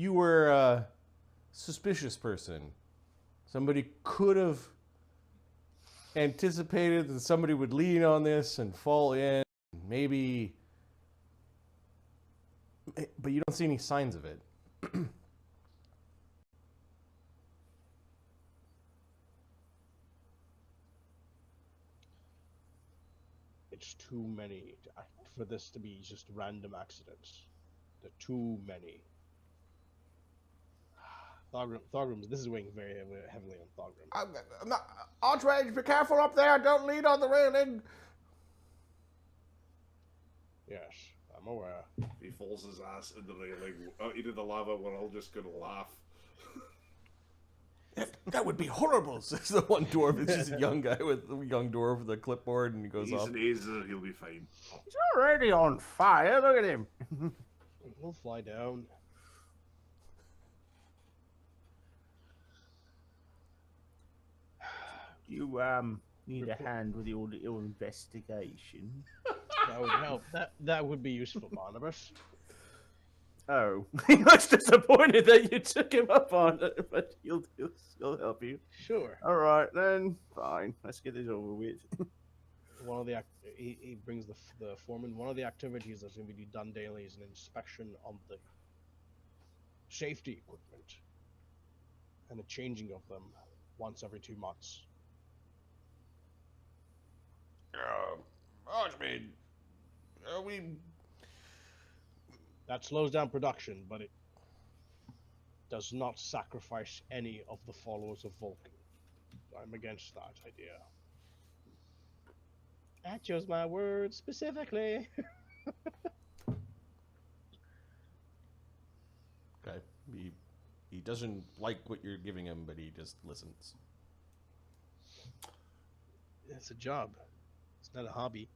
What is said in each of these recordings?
you were a suspicious person, somebody could have anticipated that somebody would lean on this and fall in, maybe, but you don't see any signs of it. It's too many for this to be just random accidents. There are too many. Thogrim, this is weighing very heavily on Thogrim. I'm not, Outrage, be careful up there, don't lean on the railing. Yes, I'm aware. He falls his ass into the railing, into the lava. We're all just gonna laugh. That would be horrible, says the one dwarf. It's just a young guy with a young dwarf with a clipboard, and he goes He's off. an Azer, he'll be fine. He's already on fire. Look at him. We'll fly down. You need a hand with your little investigation. That would help. That would be useful, Barnabas. Oh, he looks disappointed that you took him up on it, but he'll help you. Sure. All right then, fine. Let's get this over with. One of the he brings the foreman. One of the activities that's going to be done daily is an inspection of the safety equipment and the changing of them once every 2 months. Archmaid, we... That slows down production, but it does not sacrifice any of the followers of Vulcan. I'm against that idea. I chose my words specifically. Okay. He doesn't like what you're giving him, but he just listens. It's a job. It's not a hobby.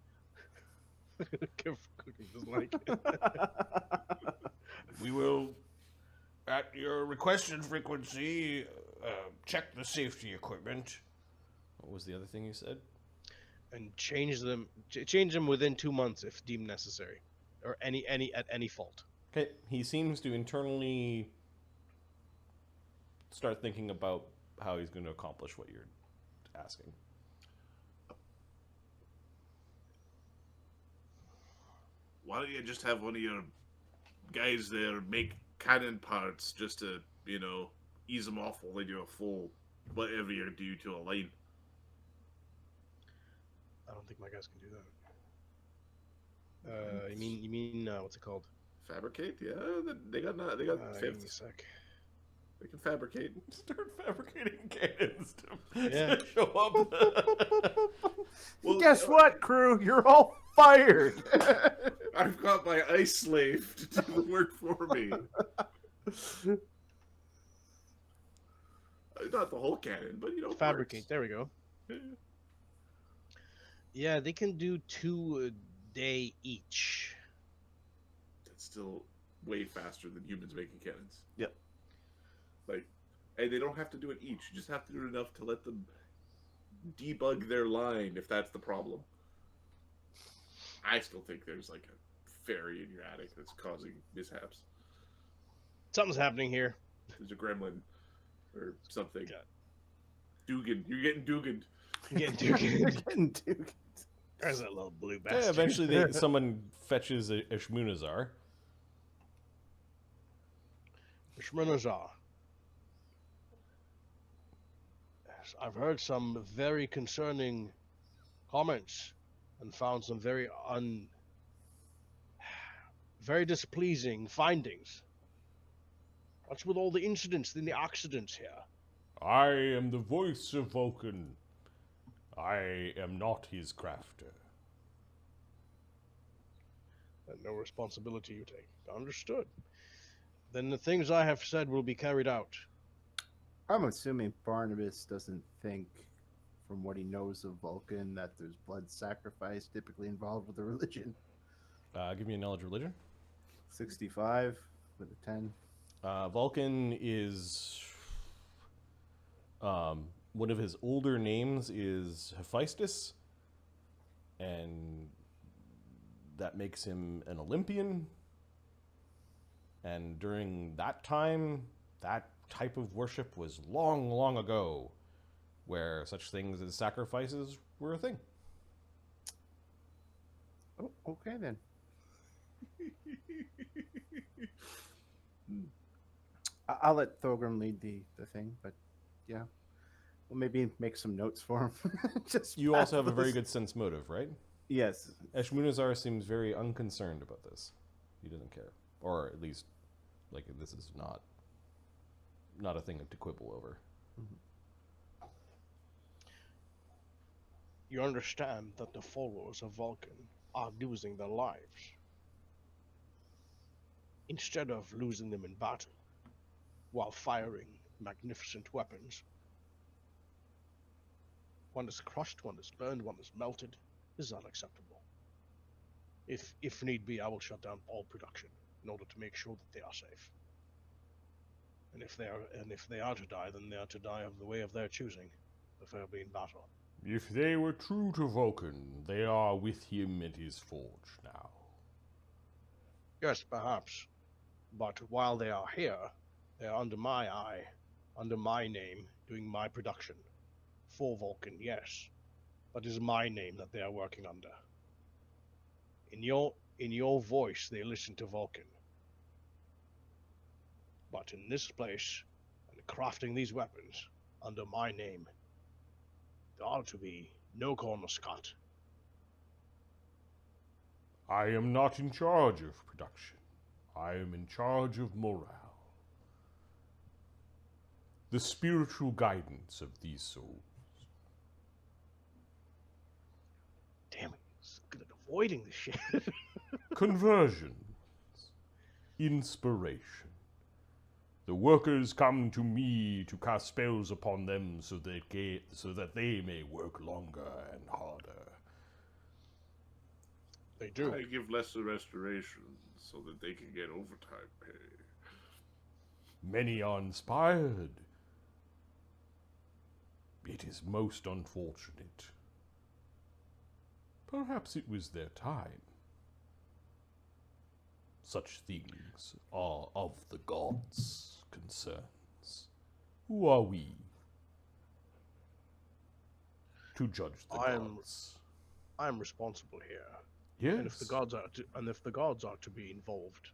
Cooking doesn't like it. We will, at your requested frequency, check the safety equipment. What was the other thing you said? And change them within 2 months if deemed necessary, or at any fault. Okay. He seems to internally start thinking about how he's going to accomplish what you're asking. Why don't you just have one of your guys there make cannon parts just to, ease them off while they do a full whatever you're due to a line? I don't think my guys can do that. You mean what's it called? Fabricate? Yeah, they got Give me a fifth. sec. They can fabricate. Start fabricating cannons Yeah. to show up. Well, Guess what, crew? You're all fired. I've got my ice slave to do the work for me. Not the whole cannon, but Fabricate. parts. There we go. Yeah, they can do 2 a day each. That's still way faster than humans making cannons. Yep. And they don't have to do it each. You just have to do it enough to let them debug their line if that's the problem. I still think there's like a fairy in your attic that's causing mishaps. Something's happening here. There's a gremlin or something. Yeah. Dugan. You're getting Dugan. Getting Duke. There's that little blue bastard. Yeah, eventually someone fetches a Shmunazar. Shmunazar. Yes, I've heard some very concerning comments and found some very displeasing findings. What's with all the incidents and the accidents here? I am the voice of Vulcan. I am not his crafter. And no responsibility you take. Understood. Then the things I have said will be carried out. I'm assuming Barnabas doesn't think, from what he knows of Vulcan, that there's blood sacrifice typically involved with the religion. Give me a knowledge religion. 65 with a 10. Vulcan is... one of his older names is Hephaestus, and that makes him an Olympian. And during that time, that type of worship was long, long ago, where such things as sacrifices were a thing. Oh, okay then. I'll let Thogrim lead the thing, but yeah. We'll maybe make some notes for him. Just You also have a very those- good sense motive, right? Yes. Eshmunazar seems very unconcerned about this. He doesn't care. Or at least, like, this is not a thing to quibble over. You understand that the followers of Vulcan are losing their lives. Instead of losing them in battle, while firing magnificent weapons, one is crushed, one is burned, one is melted. This is unacceptable. If need be, I will shut down all production in order to make sure that they are safe. And if they are to die, then they are to die of the way of their choosing, preferably in battle. If they were true to Vulcan, they are with him at his forge now. Yes, perhaps. But while they are here, they are under my eye, under my name, doing my production. For Vulcan, yes. But it is my name that they are working under. In your voice, they listen to Vulcan. But in this place, and crafting these weapons, under my name, there ought to be no corners cut. I am not in charge of production. I am in charge of morale. The spiritual guidance of these souls. Damn it, he's good at avoiding this shit. Conversions. Inspiration. The workers come to me to cast spells upon them so that they may work longer and harder. They do. I give lesser restoration so that they can get overtime pay. Many are inspired. It is most unfortunate. Perhaps it was their time. Such things are of the gods' concerns. Who are we to judge the gods? I am responsible here. Yes. And if the gods are to be involved,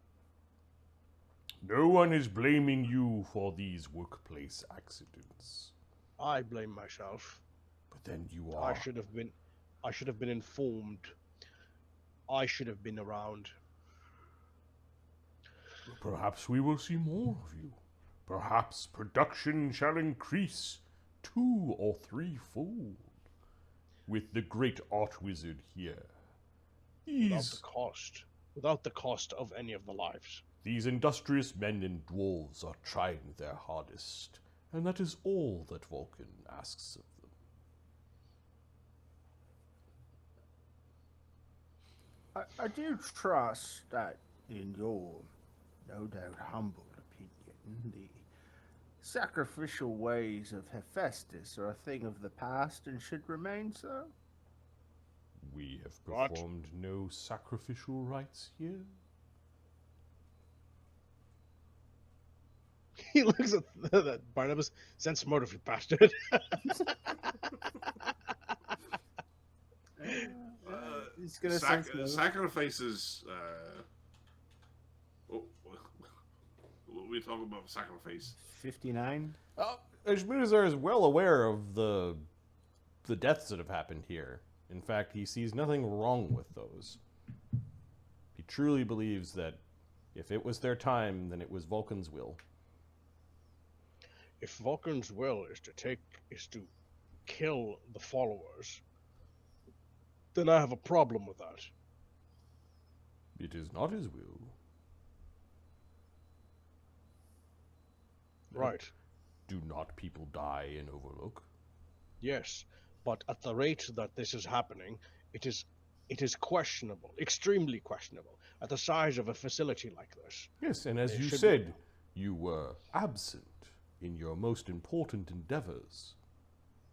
No one is blaming you for these workplace accidents. I blame myself. But then you are. I should have been informed. I should have been around. Perhaps we will see more of you. Perhaps production shall increase 2 or 3-fold with the great art wizard here. Without the cost of any of the lives. These industrious men and dwarves are trying their hardest, and that is all that Vulcan asks of them. I do trust that, in your no doubt humble opinion, the sacrificial ways of Hephaestus are a thing of the past and should remain so. We have What? performed no sacrificial rites here. He looks at that Barnabas. Sense motive, you bastard. He's gonna sense motive. Sacrifices. We talk about sacrifice. 59. Ishmunazar is well aware of the deaths that have happened here. In fact, he sees nothing wrong with those. He truly believes that if it was their time, then it was Vulcan's will. If Vulcan's will is to kill the followers, then I have a problem with that. It is not his will. Right. Do not people die in Overlook? Yes, but at the rate that this is happening, it is questionable, extremely questionable, at the size of a facility like this. Yes, and as It you should said, you were absent in your most important endeavors.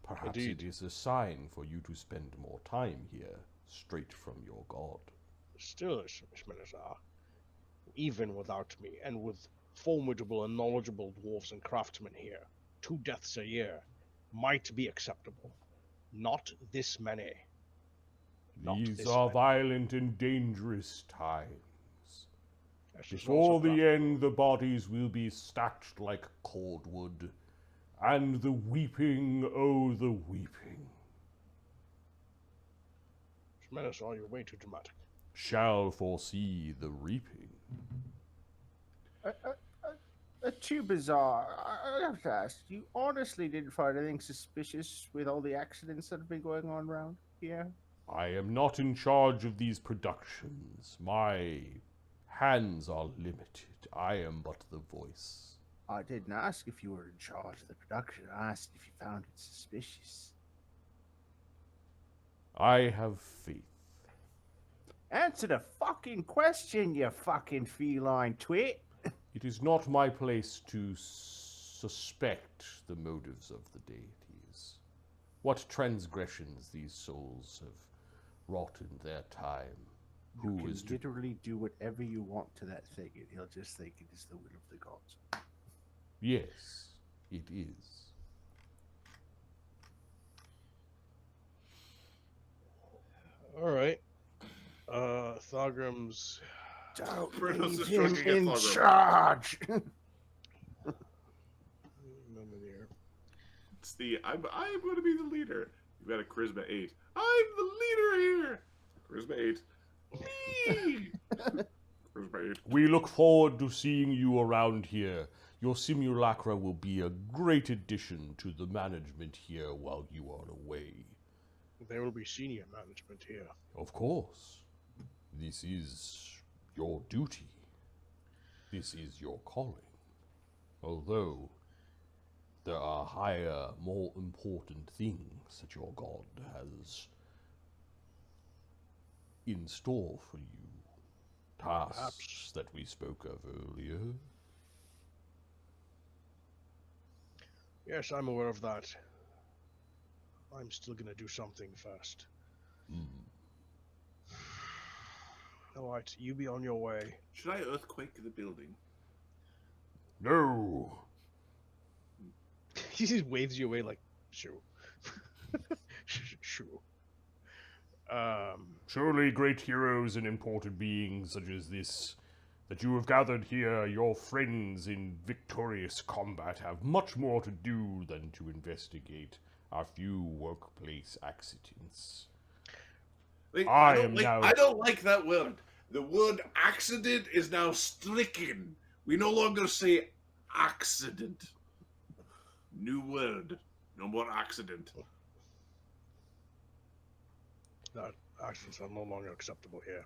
Perhaps Indeed. it is a sign for you to spend more time here, straight from your god. Still, Ishmanazar, even without me, and with formidable and knowledgeable dwarves and craftsmen here, 2 deaths a year might be acceptable. Not this many. Not These this are many. violent and dangerous times. This is Before also the end, the bodies will be stacked like cordwood, and the weeping, oh, the weeping, Menace, are you way too dramatic? shall foresee the reaping. Too bizarre. I have to ask, you honestly didn't find anything suspicious with all the accidents that have been going on around here? I am not in charge of these productions. My hands are limited. I am but the voice. I didn't ask if you were in charge of the production. I asked if you found it suspicious. I have faith. Answer the fucking question, you fucking feline twit. It is not my place to suspect the motives of the deities. What transgressions these souls have wrought in their time. You Who can is to... literally do whatever you want to that thing, and he'll just think it is the will of the gods. Yes, it is. Alright. Thogrim's Don't Bruno's leave just trying him to get in Thogrim. charge. It's the I'm going to be the leader. You got a charisma 8. I'm the leader here. Charisma 8. Me. Charisma 8. We look forward to seeing you around here. Your simulacra will be a great addition to the management here while you are away. There will be senior management here. Of course. This is your duty. This is your calling. Although there are higher, more important things that your god has in store for you. Tasks Perhaps. that we spoke of earlier. Yes, I'm aware of that. I'm still gonna do something first. Alright, you be on your way. Should I earthquake the building? No! He just waves you away like, shoo. Shoo. Surely great heroes and important beings such as this that you have gathered here, your friends in victorious combat, have much more to do than to investigate a few workplace accidents. Like, I don't am like, now- I don't like that word. The word accident is now stricken. We no longer say accident. New word. No more accident. That actions are no longer acceptable here.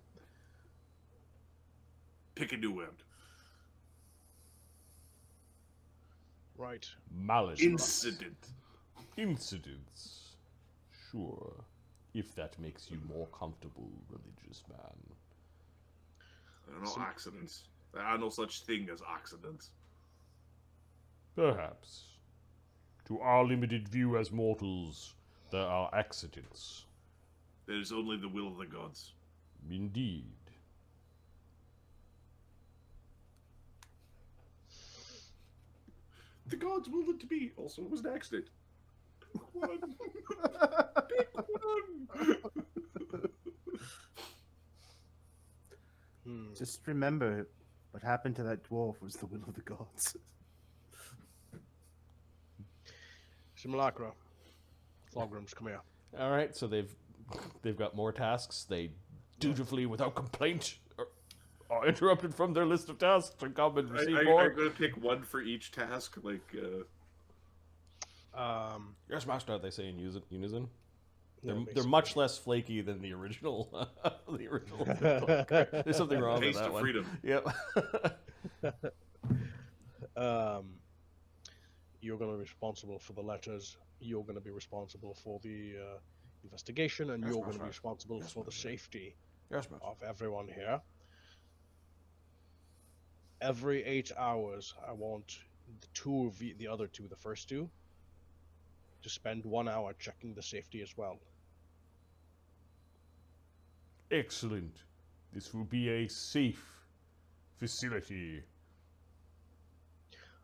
Pick a new word. Right. Malice. Incident. Incidents. Sure. If that makes you more comfortable, religious man. There are no accidents. There are no such thing as accidents. Perhaps. To our limited view as mortals, there are accidents. There is only the will of the gods. Indeed. The gods willed it to be. Also, it was an accident. Pick one. Pick one. Just remember, what happened to that dwarf was the will of the gods. Simulacra. Thogrims, come here. All right, so they've got more tasks. They dutifully, without complaint, are interrupted from their list of tasks to come and receive more. I'm going to pick one for each task. Yes, master. They say in unison. No, They're much less flaky than the original. The original. There's something wrong with Taste that of one. freedom. Yep. You're going to be responsible for the letters. You're going to be responsible for the investigation, and Yes, you're Master. going to be responsible Yes, for the Master. safety Yes, master. of everyone here. Every 8 hours, I want the other two, the first two, to spend 1 hour checking the safety as well. Excellent. This will be a safe facility.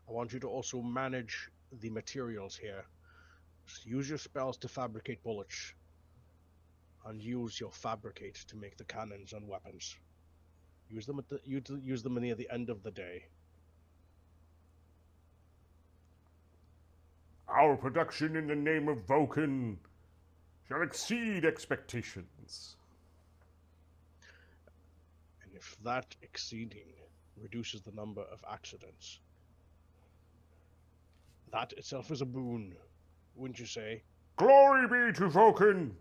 I want you to also manage the materials here. Just use your spells to fabricate bullets, and use your fabricate to make the cannons and weapons. Use them use them near the end of the day. Our production in the name of Vulcan shall exceed expectations. And if that exceeding reduces the number of accidents, that itself is a boon, wouldn't you say? Glory be to Vulcan!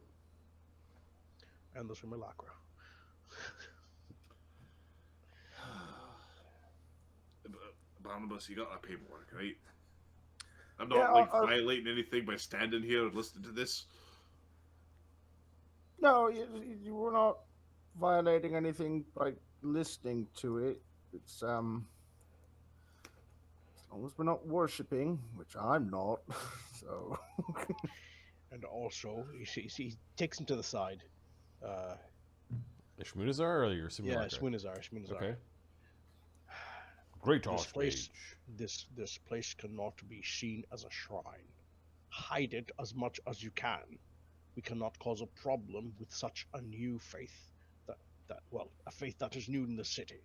And the simulacra. Barnabas, you got that paperwork, right? I'm not violating anything by standing here and listening to this. No, you were not violating anything by listening to it. It's as long as we're not worshipping, which I'm not. So. And also, he takes him to the side. Ishmunazar or your simulacra? Yeah, Shmunazar. Okay. Great This place, Archmage. this place cannot be seen as a shrine. Hide it as much as you can. We cannot cause a problem with such a new faith. A faith that is new in the city.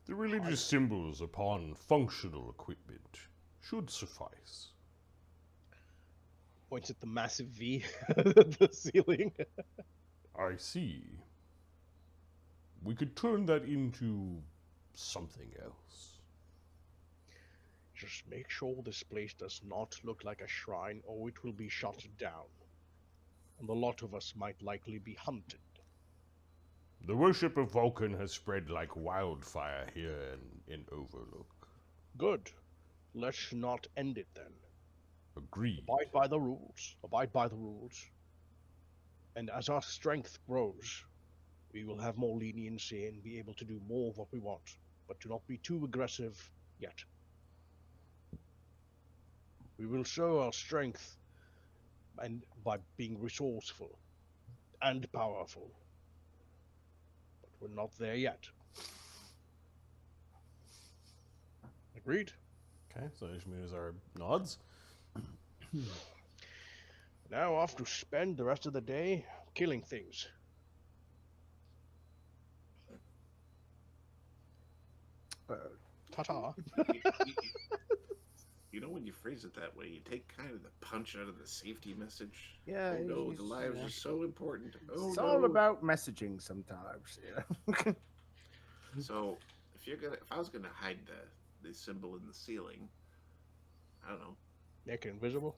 The religious symbols upon functional equipment should suffice. Points at the massive V at the ceiling. I see. We could turn that into something else. Just make sure this place does not look like a shrine, or it will be shut down. And a lot of us might likely be hunted. The worship of Vulcan has spread like wildfire here in Overlook. Good. Let's not end it then. Agreed. Abide by the rules. Abide by the rules. And as our strength grows, we will have more leniency and be able to do more of what we want. But do not be too aggressive yet. We will show our strength and by being resourceful and powerful. But we're not there yet. Agreed? Okay, so Ishmunazar nods. Now off to spend the rest of the day killing things. Ta-ta. You know, when you phrase it that way, you take kind of the punch out of the safety message. Yeah, Oh no, the lives are so important. Oh, it's no. all about messaging sometimes. Yeah. So, if I was gonna hide the symbol in the ceiling, I don't know. Make it invisible?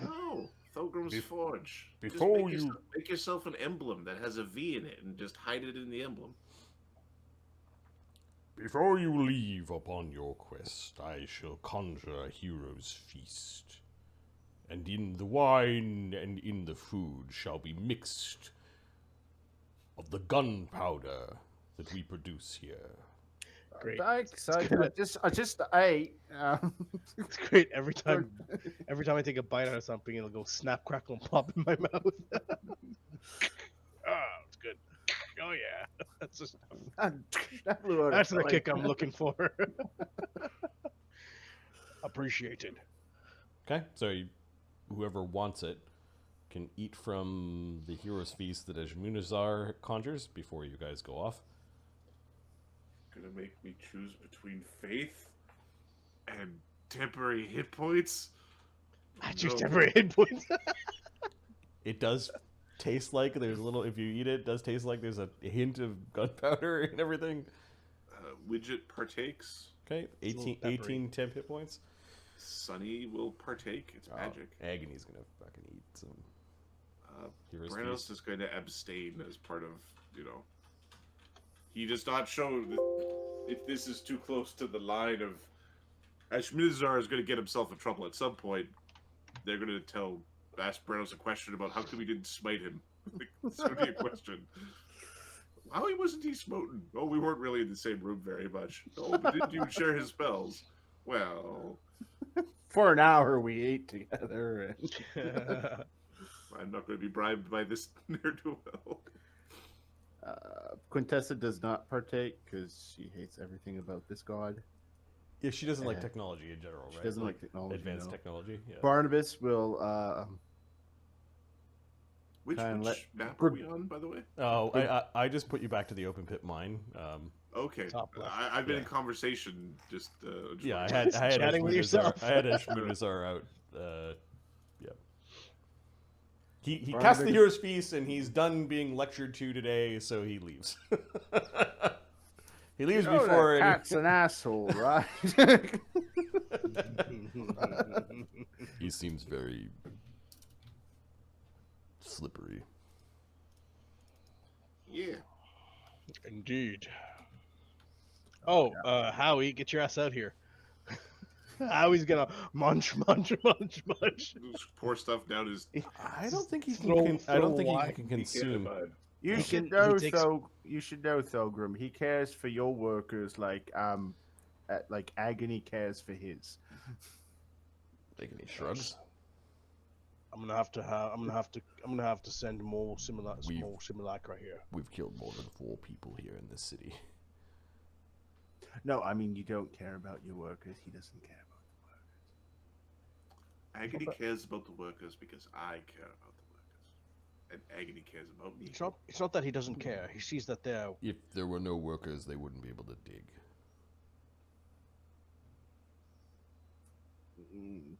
No, Thogrim's Forge. Before make yourself an emblem that has a V in it, and just hide it in the emblem. Before you leave upon your quest, I shall conjure a hero's feast. And in the wine and in the food shall be mixed of the gunpowder that we produce here. Great. Thanks. I just ate. It's great. Every time I take a bite out of something, it'll go snap, crackle, and pop in my mouth. It's good. Oh yeah, that's just that's the kick I'm looking for. Appreciated. Okay, so whoever wants it can eat from the hero's feast that Ishmunazar conjures before you guys go off. Gonna make me choose between faith and temporary hit points. I choose temporary hit points. It does taste like there's a little, if you eat it, it does taste like there's a hint of gunpowder and everything. Widget partakes. Okay, 18 temp hit points. Sunny will partake. It's magic. Agony's gonna fucking eat some. Hero's Branos feast. is going to abstain as part of, he does not show that if this is too close to the line of... Ashmizar is going to get himself in trouble at some point. They're going to ask Branos a question about how come he didn't smite him. It's going to be a question. How wasn't he smoten? Oh, we weren't really in the same room very much. Oh, but didn't you share his spells? Well... For an hour we ate together. And... I'm not going to be bribed by this ne'er-do-well. Quintessa does not partake because she hates everything about this god. Yeah, she doesn't like Uh, technology in general, right? She doesn't like technology. Advanced no. technology. Yeah. Barnabas will Which Kinda map are we on, by the way? Oh, I just put you back to the open pit mine. Okay, Top left. I've been in Yeah. conversation. Just Yeah, I wondering. had Chatting with yourself. I had Ashmunazar out. Yeah. He Barnabas- cast the hero's feast and he's done being lectured to today, so he leaves. He leaves You know before that any... cat's an asshole, right? He seems very slippery. Yeah. Indeed. Oh, Howie, get your ass out here. Howie's gonna munch. Just pour stuff down his. I don't think he can. Throw- I don't throw think he wide. can He can't consume. divide. You He should can- know, he takes- You should know, Thogrim. He cares for your workers like Agony cares for his. Like any shrugs. I'm gonna have to send more simulacra here. We've killed more than 4 people here in this city. No, I mean you don't care about your workers. He doesn't care about the workers. Agony cares about the workers because I care about the workers, and Agony cares about me. It's not that he doesn't care. He sees that they're If there were no workers, they wouldn't be able to dig.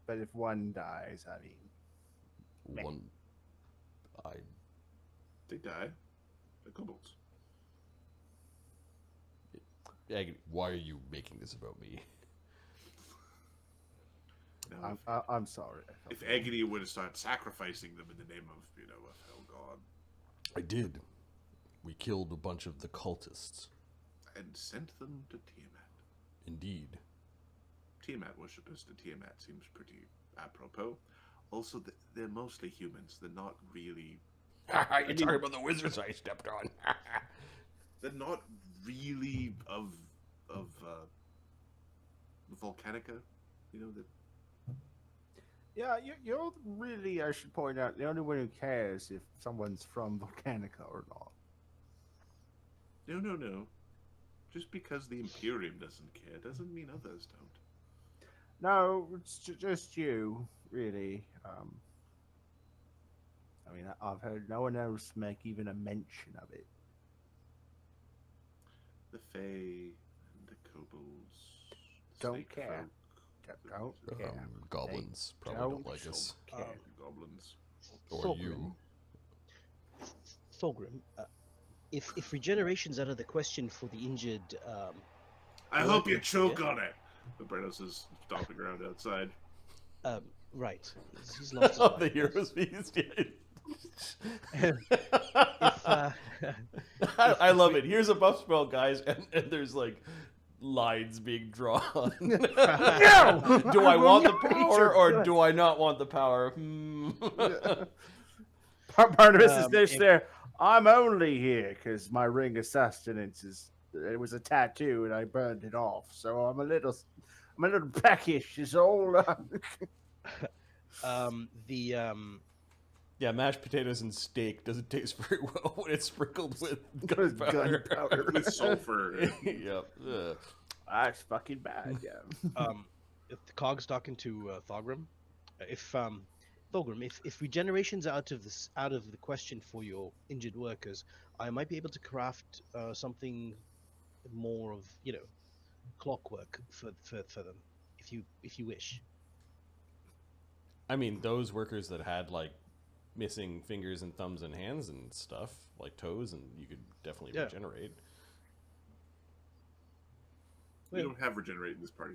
But if one dies, I mean, One, They die. The kobolds. Agony, why are you making this about me? Now, I'm sorry. if Agony were to start sacrificing them in the name of, a hell god, I did. We killed a bunch of the cultists. and sent them to Tiamat. Indeed. Tiamat worshippers to Tiamat seems pretty apropos. Also, they're mostly humans. They're not really. You're talking about the wizards I stepped on. They're not really of Volcanica. That. Yeah, you're really, I should point out, the only one who cares if someone's from Volcanica or not. No. Just because the Imperium doesn't care doesn't mean others don't. No, it's just you, really. I mean, I've heard no one else make even a mention of it. The Fae and the kobolds. the Don't snake care. folk, Don't care. Goblins They probably don't don't like us. care. Goblins. Or Thogrim. you. Thogrim, if regeneration's out of the question for the injured, I Well, hope you okay, choke yeah. on it. The Brenos is stomping around outside. right, he's lost his Oh, mind. the hero's feast. If, I love it. Here's a buff spell, guys, and there's like lines being drawn. No! Do I will want the not eat power your or blood. do I not want the power? Barnabas is if- there. I'm only here because my ring of sustenance it was a tattoo and I burned it off. So I'm a little peckish. Is all. Yeah, mashed potatoes and steak doesn't taste very well when it's sprinkled with With gunpowder. gunpowder. With sulfur. Yep. Ugh. That's fucking bad. Yeah. if the Cog's talking to Thogrim, Thogrim, if regeneration's out of the question for your injured workers, I might be able to craft something more of clockwork for them, if you wish. I mean, those workers that had like missing fingers and thumbs and hands and stuff, like toes, and you could definitely Yeah. regenerate. We don't have regenerate in this party.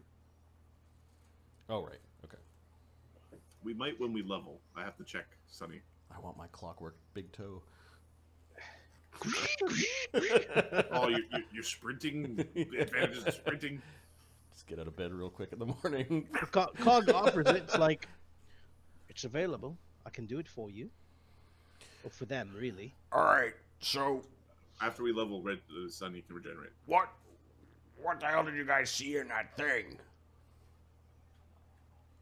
Oh, right. Okay. We might when we level. I have to check, Sonny. I want my clockwork big toe. Oh, you're sprinting. The advantage of sprinting. Just get out of bed real quick in the morning. Cog offers it. It's like it's available. I can do it for you, or for them, really. All right. So, After we level, Sonny can regenerate. what the hell did you guys see in that thing?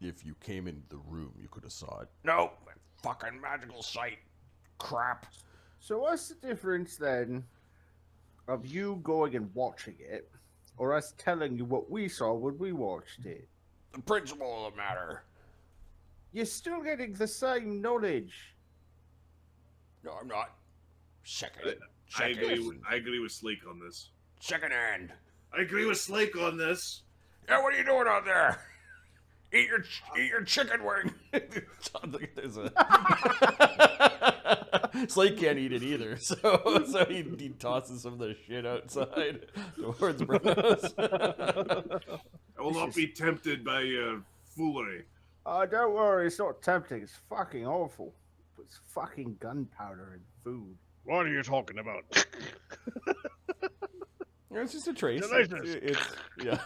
If you came into the room, you could have saw it. No, fucking magical sight. Crap. So what's the difference then of you going and watching it, or us telling you what we saw when we watched it. The principle of the matter. You're still getting the same knowledge. No, I'm not. Second. I agree. Second. I agree with Slake on this. Second hand. I agree with Slake on this. Yeah, what are you doing out there? Eat your chicken wing. There's a Slate can't eat it either, so he tosses some of the shit outside towards Bruno's. I will not be tempted by your foolery. Don't worry, it's not tempting. It's fucking awful. It's fucking gunpowder in food. What are you talking about? It's just a trace. Delicious. It's yeah.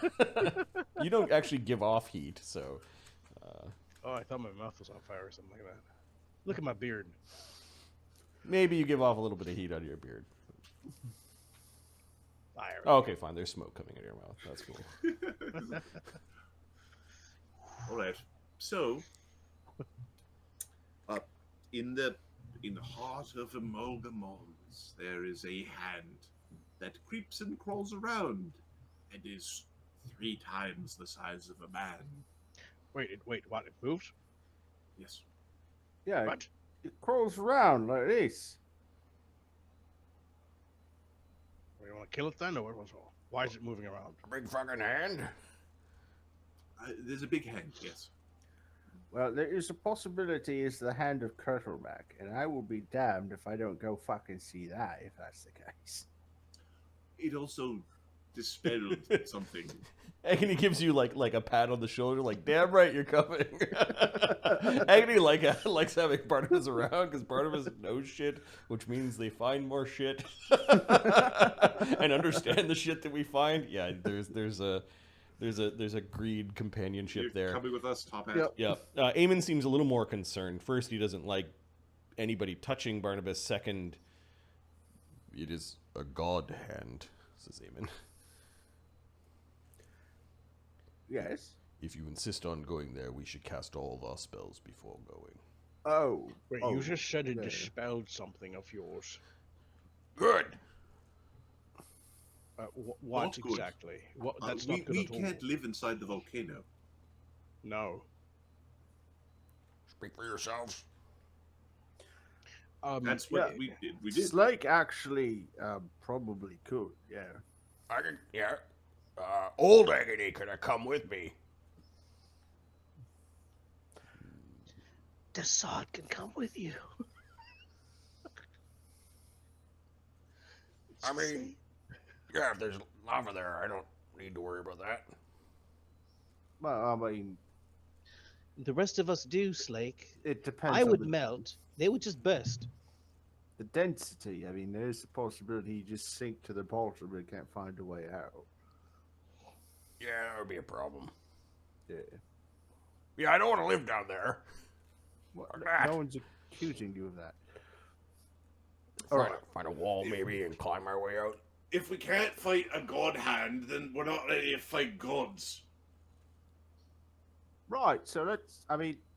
You don't actually give off heat, so. Oh, I thought my mouth was on fire or something like that. Look at my beard. Maybe you give off a little bit of heat out of your beard. Fire. Oh, okay, fine. There's smoke coming out of your mouth. That's cool. All right. So, in the heart of Imulga Mons, there is a hand that creeps and crawls around and is 3 times the size of a man. Wait, what? It moved? Yes. Yeah, What? it crawls around like this. You want to kill it then, or what's all? Why is it moving around? Big fucking hand. There's a big hand, yes. Well, there is a possibility it's the hand of Kurtulmak, and I will be damned if I don't go fucking see that, if that's the case. It also dispelled something. Agony gives you like a pat on the shoulder, like damn right you're coming. Agony likes having Barnabas around because Barnabas knows shit, which means they find more shit and understand the shit that we find. Yeah, there's a greed companionship You're there. coming with us, top hat. Yeah, Eamon seems a little more concerned. First, he doesn't like anybody touching Barnabas. Second, it is a god hand, says Eamon. Yes? If you insist on going there, we should cast all of our spells before going. Oh. Wait, oh, you just said it yeah. dispelled something of yours. Good. What Not good. exactly? What? That's not good we at all. can't live inside the volcano. No. Speak for yourselves. That's what yeah. we did. We did. Slake actually probably could, yeah. I can, yeah. Old Agony could have come with me. The sword can come with you. I mean, yeah, if there's lava there, I don't need to worry about that. Well, I mean, The rest of us do, Slake. it depends I on would the, melt. They would just burst. the density. I mean, there's a possibility you just sink to the bottom and can't find a way out. Yeah, that would be a problem. Yeah. Yeah, I don't want to live down there. Well, Or not. no one's accusing you of that. Find a wall maybe and climb our way out. If we can't fight a god hand, then we're not ready to fight gods. Right, so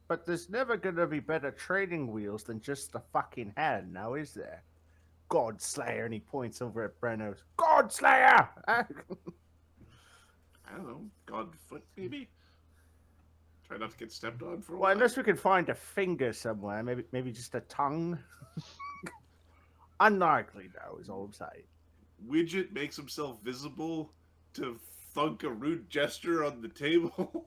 but there's never going to be better training wheels than just the fucking hand, now is there? God Slayer, and he points over at Brenno's. God Slayer! I don't know, Godfoot maybe. Try not to get stepped on for a Well, while. unless we can find a finger somewhere, maybe just a tongue. Unlikely, though, is all I'm saying. Widget makes himself visible to thunk a rude gesture on the table,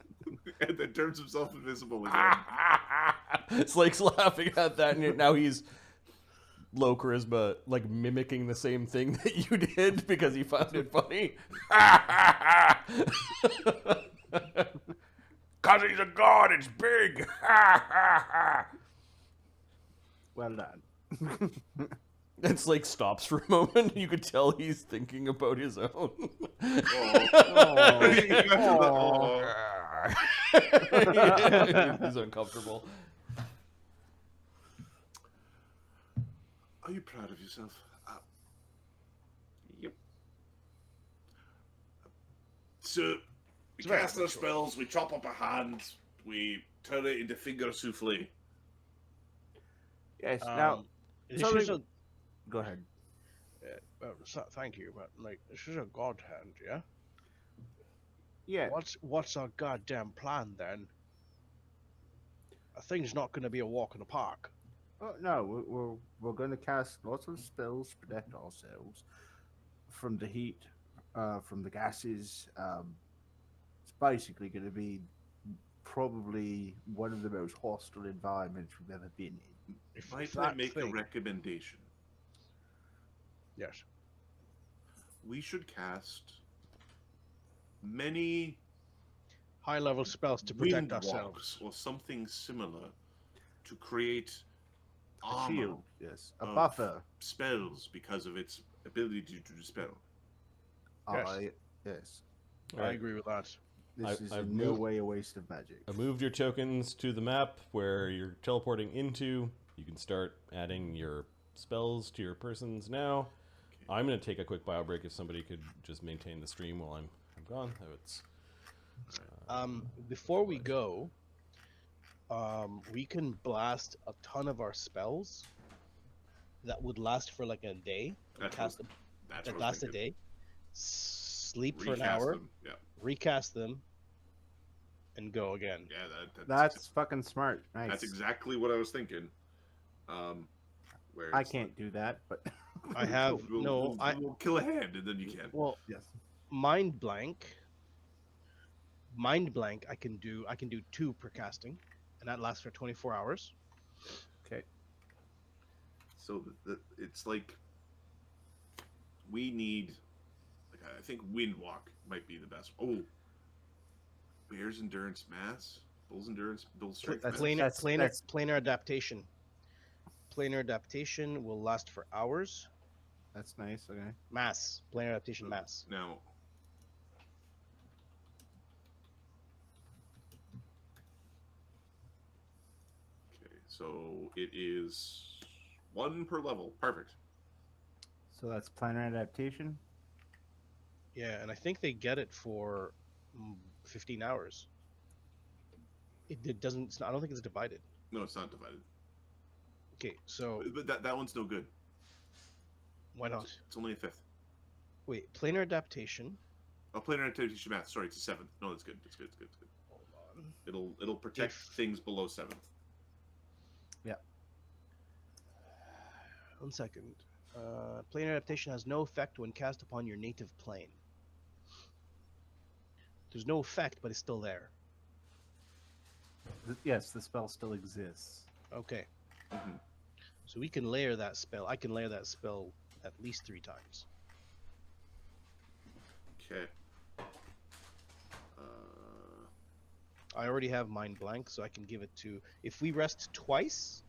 and then turns himself invisible again. Slake's laughing at that, and now he's low charisma, like mimicking the same thing that you did because he found it funny. Cause he's a god, it's big. Well done. And Slake stops for a moment. You could tell he's thinking about his own. He's uncomfortable. Are you proud of yourself? Yep. So, we cast our spells, we chop up a hand, we turn it into finger souffle. Yes, now, It's something- just a- go ahead. Thank you, but like this is a god hand, yeah. Yeah. What's our goddamn plan then? A thing's not going to be a walk in the park. Oh no, we're going to cast lots of spells to protect ourselves from the heat, from the gases. It's basically going to be probably one of the most hostile environments we've ever been in. Might I make a recommendation? Yes. We should cast many High-level spells to protect wind ourselves. walks or something similar to create A armor shield, yes, a of buffer. spells because of its ability to dispel. Yes. Yes. I Right. agree with that. This is I've in no moved- way a waste of magic. I moved your tokens to the map where you're teleporting into. You can start adding your spells to your persons now. I'm going to take a quick bio break if somebody could just maintain the stream while I'm gone. It's, Before we go, we can blast a ton of our spells that would last for like a day. That's Cast what- them That's that what I was last a thinking. day. Sleep for an Recast hour, them. Yeah, recast them, and go again. yeah. That's fucking smart. Nice. that's exactly what I was thinking. Where I it's can't do that, but I have we'll kill a hand and then you can. well, yes. mind blank. Mind blank. I can do 2 per casting, and that lasts for 24 hours. Okay. So it's like we need. Like, I think wind walk might be the best. Oh, bear's endurance mass, bull's endurance, bull's strength. That's mass. Planar adaptation. Planar adaptation will last for hours. That's nice. Okay. Mass. Planar adaptation mass. Now, okay, so it is 1 per level. Perfect. So that's planar adaptation. Yeah, and I think they get it for 15 hours. It doesn't. I don't think it's divided. No, it's not divided. Okay, so But that one's no good. why not? It's only a 5th. Wait, planar adaptation. Oh, planar adaptation math. Sorry, it's a 7th. No, that's good. It's good. It's good. It's good. Hold on. It'll protect If- things below 7th. 1 second. Planar adaptation has no effect when cast upon your native plane. There's no effect, but it's still there. Yes, the spell still exists. Okay, Mhm. so we can layer that spell. I can layer that spell at least 3 times. Okay. I already have mind blank, so I can give it to. If we rest twice,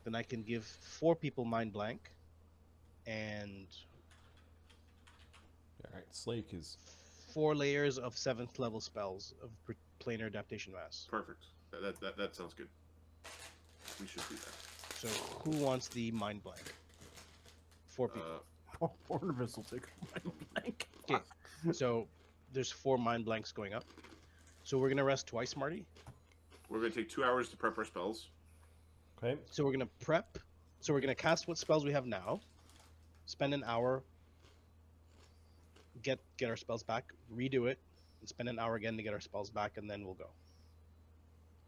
then I can give 4 people mind blank, and all right, Slake is 4 layers of 7th level spells of planar adaptation mass. Perfect. That sounds good. We should do that. So who wants the mind blank? 4 people. Barnabas will take my blank. Okay, so there's 4 mind blanks going up. So we're gonna rest twice, Marty. We're gonna take 2 hours to prep our spells. okay. So we're gonna prep. So we're gonna cast what spells we have now. Spend an hour. Get our spells back. Redo it. And spend an hour again to get our spells back, and then we'll go.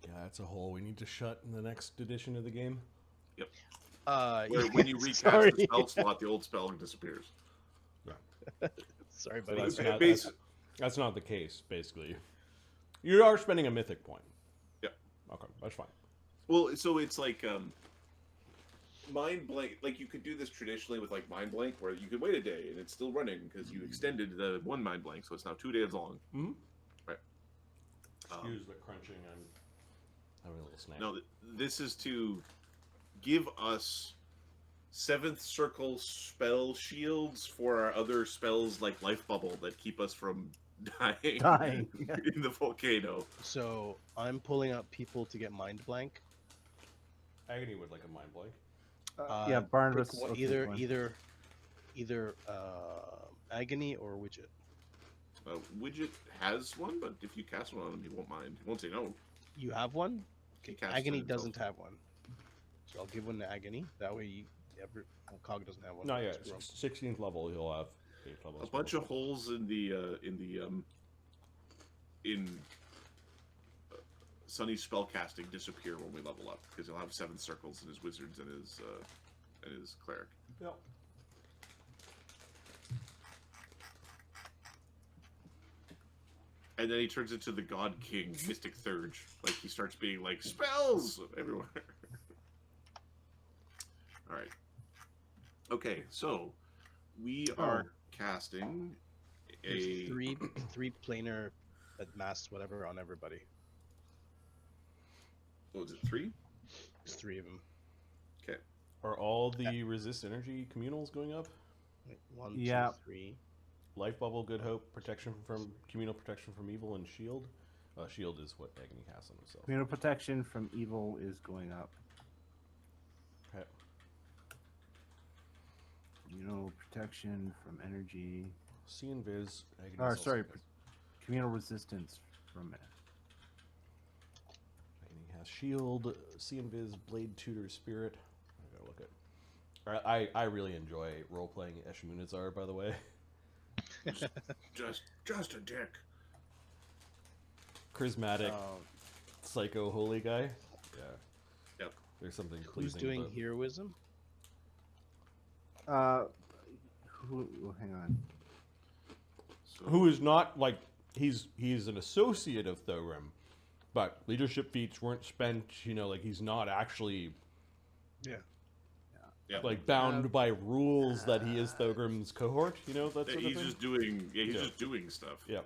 Yeah, that's a hole we need to shut in the next edition of the game. Where when you recast sorry. the spell slot, the old spell disappears. Sorry, So buddy. that's not the case, basically. You are spending a mythic point. Yeah. Okay, that's fine. Well, so it's like mind blank. Like you could do this traditionally with like mind blank, where you could wait a day and it's still running because you extended the 1 mind blank, so it's now 2 days long. Mm-hmm. Right. Excuse the crunching. I'm having a little snack. No, this is to give us 7th circle spell shields for our other spells like life bubble that keep us from dying in the volcano. So I'm pulling up people to get mind blank. Agony would like a mind blank. Yeah, Barnabas. Pick one- will take either one. either agony or widget. Widget has one, but if you cast one on him, he won't mind. He won't say no. You have one. He casts Agony it himself. doesn't have one. So I'll give one to agony. That way, Well, Cog doesn't have one. Not That's yet. Grum. 16th level, he'll have 8th level. A bunch of holes in the Sunny's spellcasting disappear when we level up because he'll have 7 circles in his wizards and his cleric. Yep. And then he turns into the God King, Mystic Thurge. Like he starts being like spells everywhere. All right. Okay, so we are casting There's a three planar mass whatever on everybody. What was it? 3? There's 3 of them. Okay. Are all the resist energy communals going up? Wait, 1, Yeah. 2, 3. Life bubble, good hope, protection from communal protection from evil, and shield. Shield is what Agony has on himself. Communal protection from evil is going up. Okay. Communal protection from energy. See and Viz. Agony Or also sorry, has- communal resistance from it. Agony has shield. See and Viz, blade tutor, spirit. I gotta look at. I really enjoy role playing Eshamunazar, by the way. just a dick. Charismatic, psycho, holy guy. Yeah. Yep. There's something Who's pleasing. doing about- heroism? Hang on. So, Who is not like he's an associate of Thogrim, but leadership feats weren't spent. Like he's not actually yeah. like bound by rules that he is Thogrim's cohort. That sort of He's thing. just doing he's Yeah. just doing stuff. Yeah.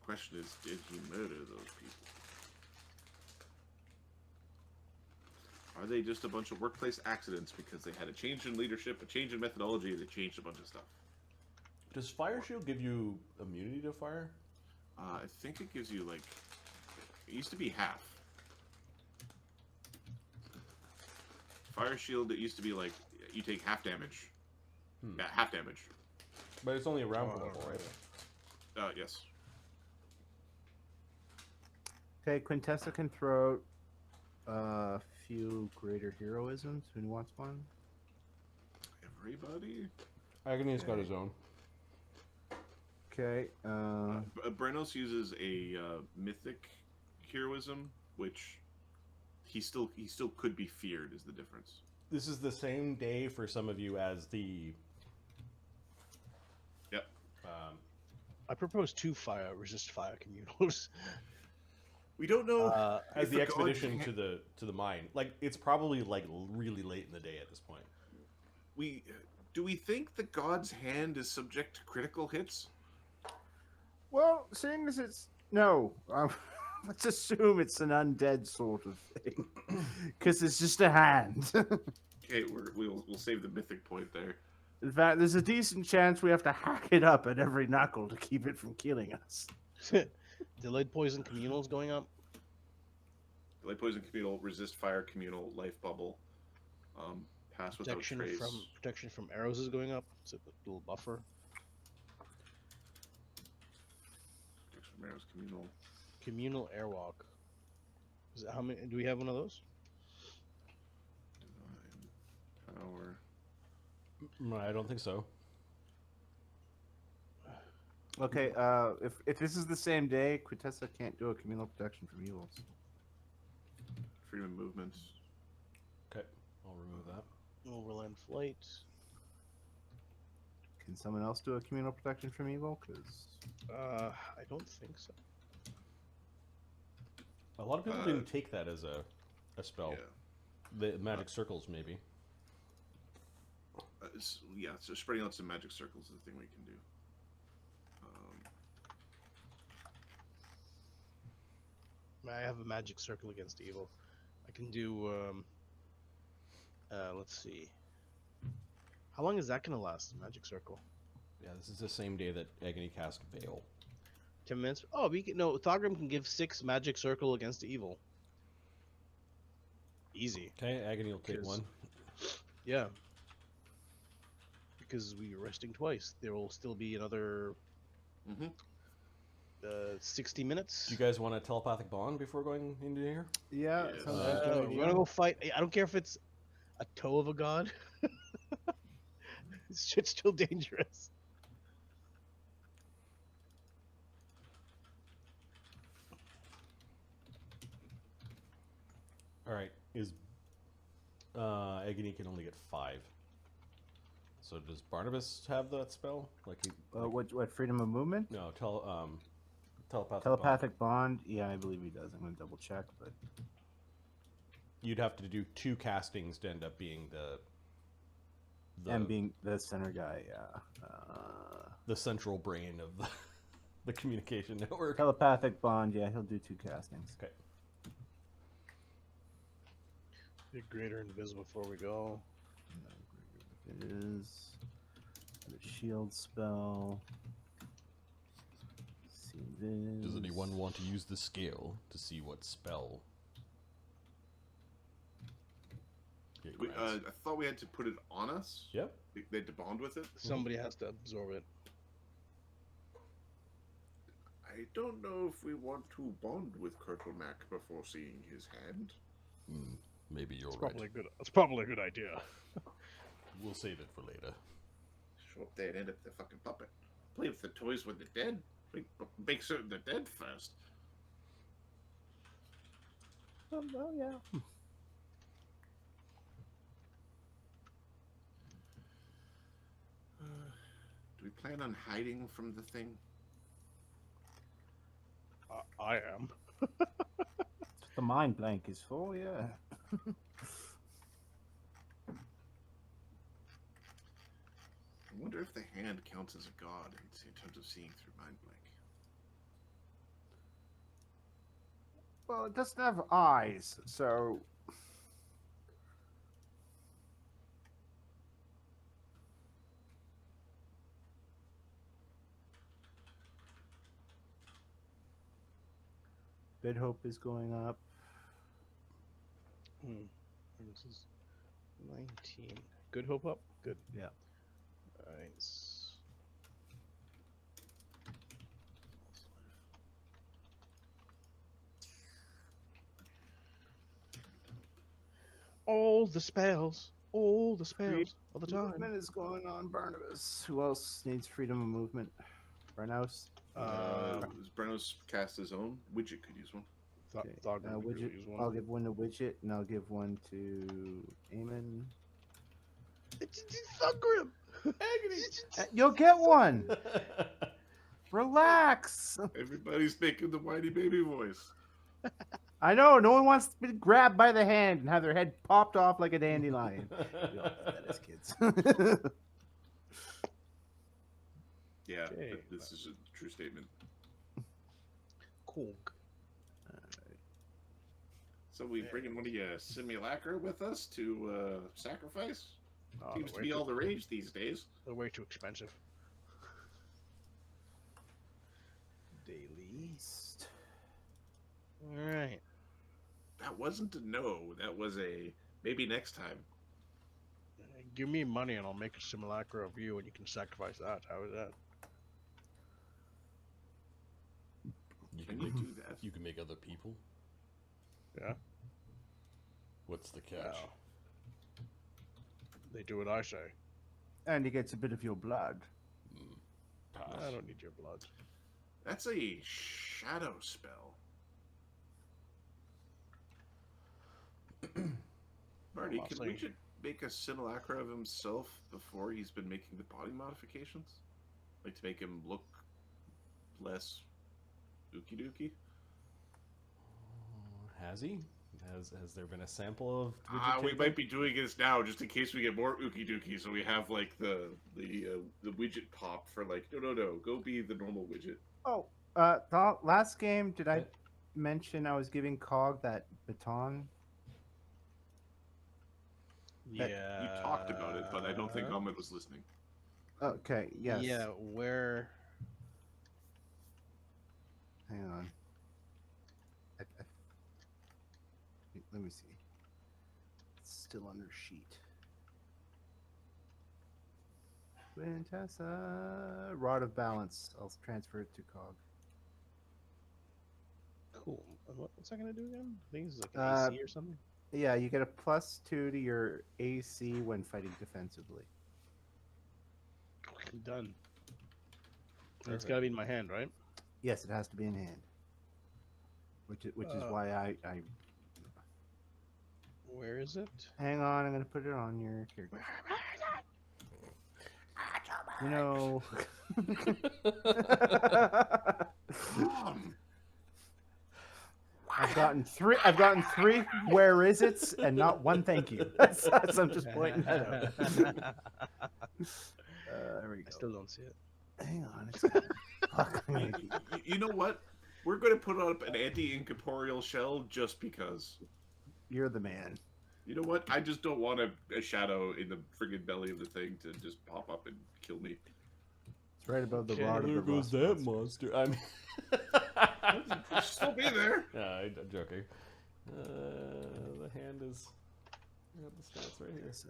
Question is, did he murder those people? Are they just a bunch of workplace accidents because they had a change in leadership, a change in methodology, and they changed a bunch of stuff? Does Fire Shield give you immunity to fire? I think it gives you like it used to be half. Fire shield. It used to be like you take half damage. Yeah, half damage. But it's only a round Oh, level, right? Yes. Okay, Quintessa can throw a few greater heroisms. Who wants one? Everybody. Agony's got his own. Okay. Brenos uses a mythic heroism, which he still could be feared. Is the difference? This is the same day for some of you as the. Yep. I propose 2 resist fire communals. We don't know As if the the gods expedition can- to the mine, like it's probably like really late in the day at this point. Do we think the god's hand is subject to critical hits? Well, seeing as it's no, let's assume it's an undead sort of thing, because it's just a hand. Okay, we'll save the mythic point there. In fact, there's a decent chance we have to hack it up at every knuckle to keep it from killing us. Delayed poison communals going up. Light poison communal, resist fire communal, life bubble, pass without trace. Protection from arrows is going up. It's a little buffer. Protection from arrows communal. Communal airwalk. Is it, how many? Do we have one of those? Divine power. I don't think so. Okay, if this is the same day, Quintessa can't do a communal protection from evils. Freedom of movement. Okay, I'll remove that. Overland flight. Can someone else do a communal protection from evil? Because I don't think so. A lot of people didn't take that as a spell. Yeah. The magic circles, maybe. Yeah, so spreading out some magic circles is the thing we can do. I have a magic circle against evil. I can do. Let's see. How long is that gonna last? The magic circle. Yeah, this is the same day that Agony cast Veil. 10 minutes. Oh, we can. No, Thogrim can give 6 magic circle against evil. Easy. Okay, Agony will take Because- one. Yeah. Because we are resting twice. There will still be another Mm-hmm. 60 minutes. Do you guys want a telepathic bond before going into here? yeah, Yeah. sounds like a good We're idea. gonna go fight. I don't care if it's a toe of a god. This shit's still dangerous. All right, is Agony can only get 5. So does Barnabas have that spell? Like, What freedom of movement? no, telepathic. Telepathic bond? Yeah, I believe he does. I'm going to double check, but You'd have to do 2 castings to end up being the and being the center guy, yeah. the central brain of the communication network. Telepathic bond, yeah, he'll do 2 castings. Okay. Get greater invisible before we go. It is the shield spell. See this. Does anyone want to use the scale to see what spell? it I grants? thought we had to put it on us. Yep. They had to bond with it. Somebody has to absorb it. I don't know if we want to bond with Kurtulmak before seeing his hand. Maybe you're It's right. probably good. It's probably a good idea. We'll save it for later. Show up there and end up the fucking puppet. Play with the toys with the dead. Make certain they're dead first. Oh, yeah. Do we plan on hiding from the thing? I am. That's what the mind blank is for, yeah. I wonder if the hand counts as a god in terms of seeing through mind blank. Well, it doesn't have eyes, so Bid Hope is going up. This is 19. Good hope up? Good. Yeah. Nice. All the spells. All the spells all the time. Movement is going on Barnabas. Who else needs freedom of movement? Barnabas. Does Brenos cast his own? Widget could use one. Okay. Thogrim could Widget. use one. I'll give one to Widget, and I'll give one to Eamon. It's Thogrim! You'll get one. Relax. Everybody's making the whiny baby voice. I know. No one wants to be grabbed by the hand and have their head popped off like a dandelion. We all did that as kids. Yeah, Okay. this is a true statement. Cool. So we bringing one of your simulacra with us to sacrifice? Oh, Seems to they're be way all the rage these days. They're way too expensive. Daily. Alright. That wasn't a no. That was a maybe next time. Give me money and I'll make a simulacra of you and you can sacrifice that. How is that? You Can can you make, do that? you can make other people. Yeah? What's the catch? Well, they do what I say. And he gets a bit of your blood. Pass. I don't need your blood. That's a shadow spell. Marty, Well, can I'll we see. should make a simulacra of himself before he's been making the body modifications? Like to make him look less dookie dookie? Has he? Has there been a sample of? We Widget might be doing this now just in case we get more ookie dookie, so we have like the widget pop for like no, go be the normal widget. Oh, last game, did I mention I was giving Cog that baton? Yeah. You talked about it, but I don't think Ahmed was listening. Okay, yes. Yeah, where? Hang on. Let me see. It's still under sheet. Quintessa. Rod of Balance. I'll transfer it to Cog. Cool. And what's that gonna do again? I think this is like an AC or something. Yeah, you get a +2 to your AC when fighting defensively. Done. And it's Perfect. got to be in my hand, right? Yes, it has to be in hand. Which is why I Where is it? hang on. I'm gonna put it on your character. You know. I've gotten three. Where is it? And not one. Thank you. So I'm just pointing that out. There we I go. still don't see it. Hang on. It's fucking You know what? We're going to put up an anti-incorporeal shell just because. You're the man. You know what? I just don't want a shadow in the friggin' belly of the thing to just pop up and kill me. It's right above the Okay. rod of There the goes rust that monster. monster. I mean, It'll still be there. yeah, I'm joking. The hand is. I got the stats right here. It's,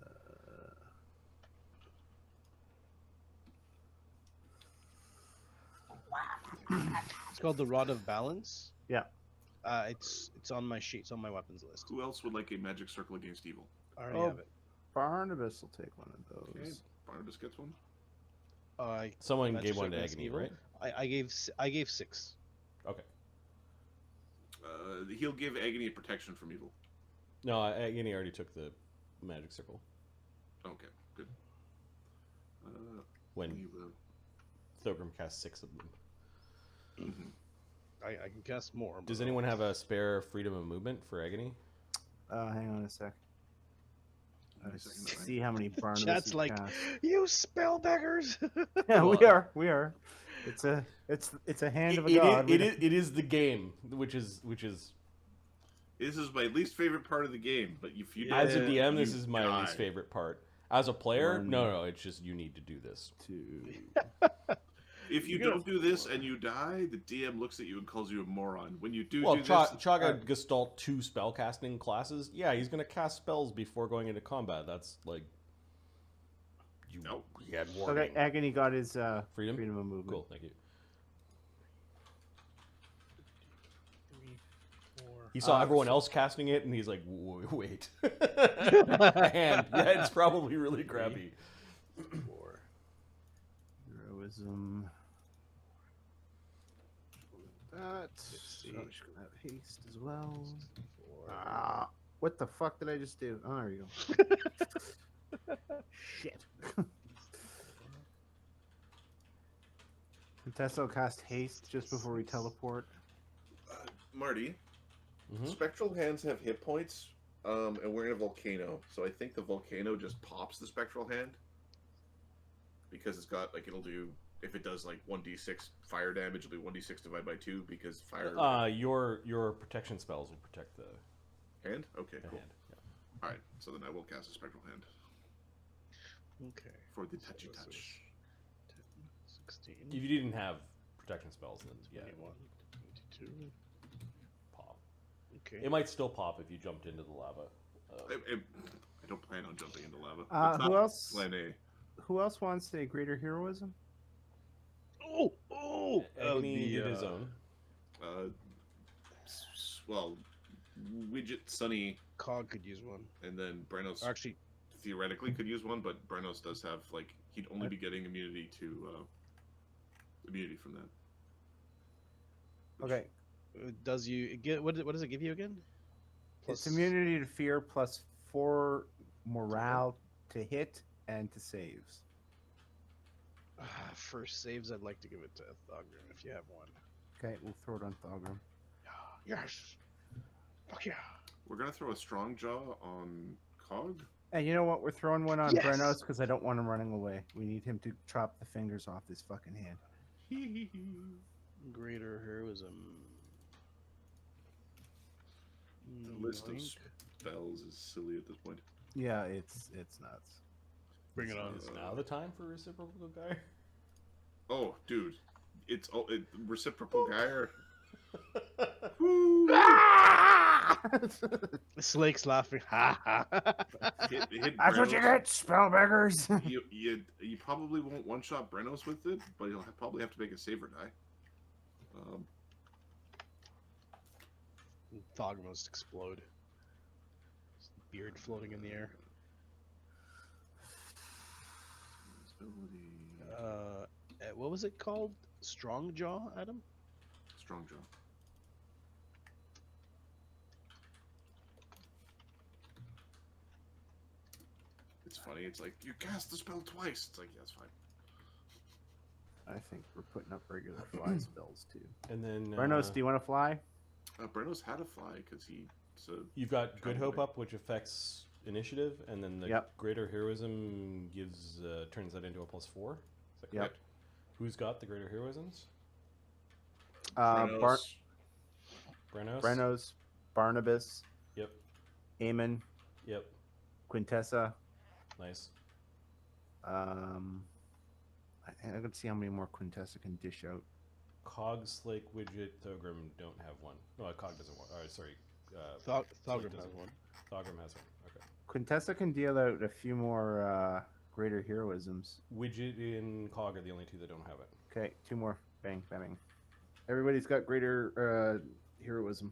It's called the Rod of Balance. Yeah. It's on my sheet. It's on my weapons list. Who else would like a magic circle against evil? I already Oh. have it. Barnabas will take one of Okay, those. Barnabas gets one. Someone Magic gave one to Circle is Agony, evil. right? I gave 6. Okay. He'll give Agony a protection from evil. No, Agony already took the magic circle Okay, good. when He will. Thogrim cast 6 of them. I can cast more. Does but- anyone have a spare freedom of movement for Agony? Hang on a sec. Give me a second. See how many Barnabas Chat's he like, cast. you spell beggars. Yeah, Well, we are. It's a hand of a It god. is the game, which is This is my least favorite part of the game, but if you as a don't, DM, this you is my die. least favorite part. As a player, One. no, it's just you need to do this. 2. If you You're don't do this and you die, the DM looks at you and calls you a moron. When you do Well, do this, Chaga Gestalt 2 spellcasting classes. Yeah, he's gonna cast spells before going into combat. That's like you. Nope. He had warning. Okay, Agony got his Freedom. freedom of movement. Cool, thank you. 3, 4. He saw everyone else casting it, and he's like, "Wait, hand. Yeah, it's probably really crappy." 4. Heroism. That. see. Oh, she's gonna have haste as well. 4. Ah, what the fuck did I just do? Oh, there you go. Shit. Contessa will cast haste just before we teleport. Marty, Mhm. spectral hands have hit points, and we're in a volcano, so I think the volcano just pops the spectral hand because it's got like it'll do if it does like 1d6 fire damage, it'll do 1d6 divided by 2 because fire. Your protection spells will protect the Hand? Okay, cool. hand. Yeah. All right, so then I will cast a spectral hand Okay. for the So touchy this touch. is 10, 16, If you didn't have protection spells, then yeah, 21, 22. pop. Okay. It might still pop if you jumped into the lava. I don't plan on jumping into lava. Who That's not else? Plan A. Who else wants a greater heroism? Oh! Agony did his own. Well, Widget, Sunny, Cog could use one. and then Brenos Actually, theoretically could use one, but Brenos does have like he'd only be getting immunity to immunity from that. Which- Okay, does you get what does it give you again? it's immunity to fear plus 4 morale to hit and to saves. For saves, I'd like to give it to Thogrim if you have one. Okay, we'll throw it on Thogrim. Yes. Fuck yeah. We're gonna throw a strong jaw on Cog. And you know what? We're throwing one on Yes! Brenos because I don't want him running away. We need him to chop the fingers off this fucking hand. Greater heroism. The list of Yoink. spells is silly at this point. Yeah, it's nuts. Bring it on. Is now the time for reciprocal guy? Oh, dude, it's reciprocal gyre. Slake's laughing. Ha ha. Hit That's what you Brenos. get, spellbeggars! You probably won't one shot Brenos with it, but you'll probably have to make a saver die. Thogrim must explode. beard floating in the air. Invisibility. What was it called? Strong Jaw, Adam? Strong jaw. It's funny. It's like you cast the spell twice. It's like yeah, that's fine. I think we're putting up regular fly spells too. And then Brenos, do you want to fly? Brenos had a fly because he. So you've got Good Hope Probably. up, which affects initiative, and then the Yep. Greater Heroism gives turns that into a +4. Is that Yep. correct? Who's got the Greater Heroisms? Brenos, Brenos. Brenos, Barnabas, Yep. Eamon, Yep. Quintessa. Nice. I'm gonna see how many more Quintessa can dish out. Cog, Slake, Widget, Thogrim don't have one. No, Cog doesn't want. Sorry. Thogrim has doesn't. one. Thogrim has one. Okay. Quintessa can deal out a few more greater heroisms. Widget and Cog are the only two that don't have it. Okay, 2 more. Bang, bang. Everybody's got greater heroism.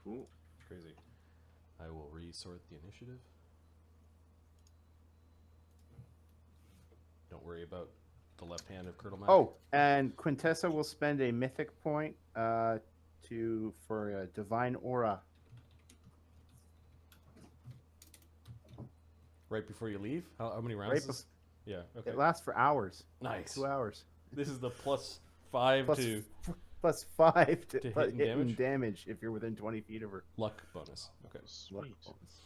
cool. Crazy. I will resort the initiative. Don't worry about the left hand of Kurtulmak. Oh, and Quintessa will spend a mythic point for a divine aura. Right before you leave? How many rounds? Right is... Yeah, okay. It lasts for hours. Nice. 2 hours. This is the +5 Plus to plus 5 to hit hit and and damage if you're within 20 feet of her. luck bonus. Okay. Luck Sweet. bonus.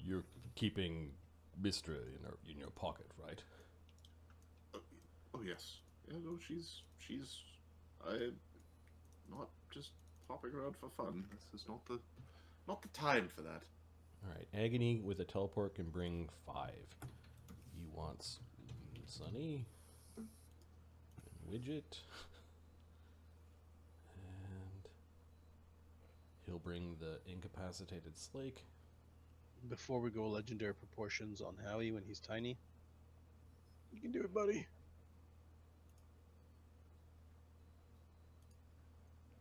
You're keeping Mistra in your pocket, right? Oh yes. Yeah, no, she's not just popping around for fun. This is not the time for that. All right. Agony with a teleport can bring 5. He wants Sunny and Widget, and he'll bring the incapacitated Slake. Before we go legendary proportions on Howie when he's tiny. You can do it, buddy.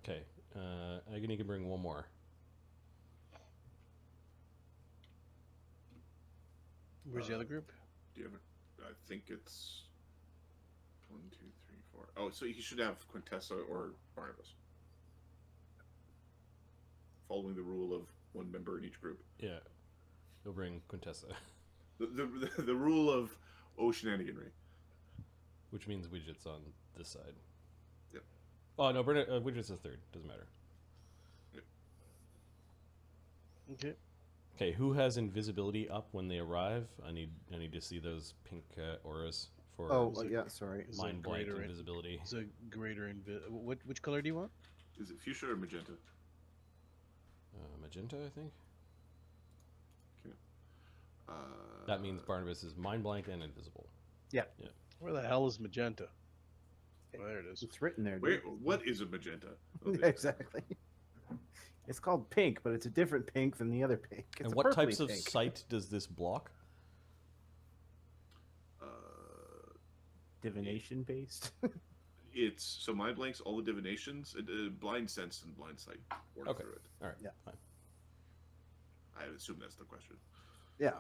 Okay. Agony can bring 1 more. Where's the other group? Do you have I think it's 1, 2, 3, 4. Oh, so he should have Quintessa or Barnabas. Following the rule of 1 member in each group. Yeah. He'll bring Quintessa, The rule of shenaniganry. which means Widget's on this side. Yep. Oh, no, Widget's a 3rd. Doesn't matter. Okay. Okay, who has invisibility up when they arrive? I need to see those pink auras for Yeah, sorry. Is mind it blank greater invisibility. It's a greater which color do you want? Is it fuchsia or magenta? Magenta, I think. Okay. That means Barnabas is mind blank and invisible. Where the hell is magenta? Oh, there it is. It's written there. Wait, dude. what is a magenta? Exactly. It's called pink, but it's a different pink than the other pink. It's And a what types purpley of pink. sight does this block? Divination based? It's so mind blanks all the divinations, blind sense and blind sight work Okay. through it. All right. Yeah. Fine. I assume that's the question. Yeah.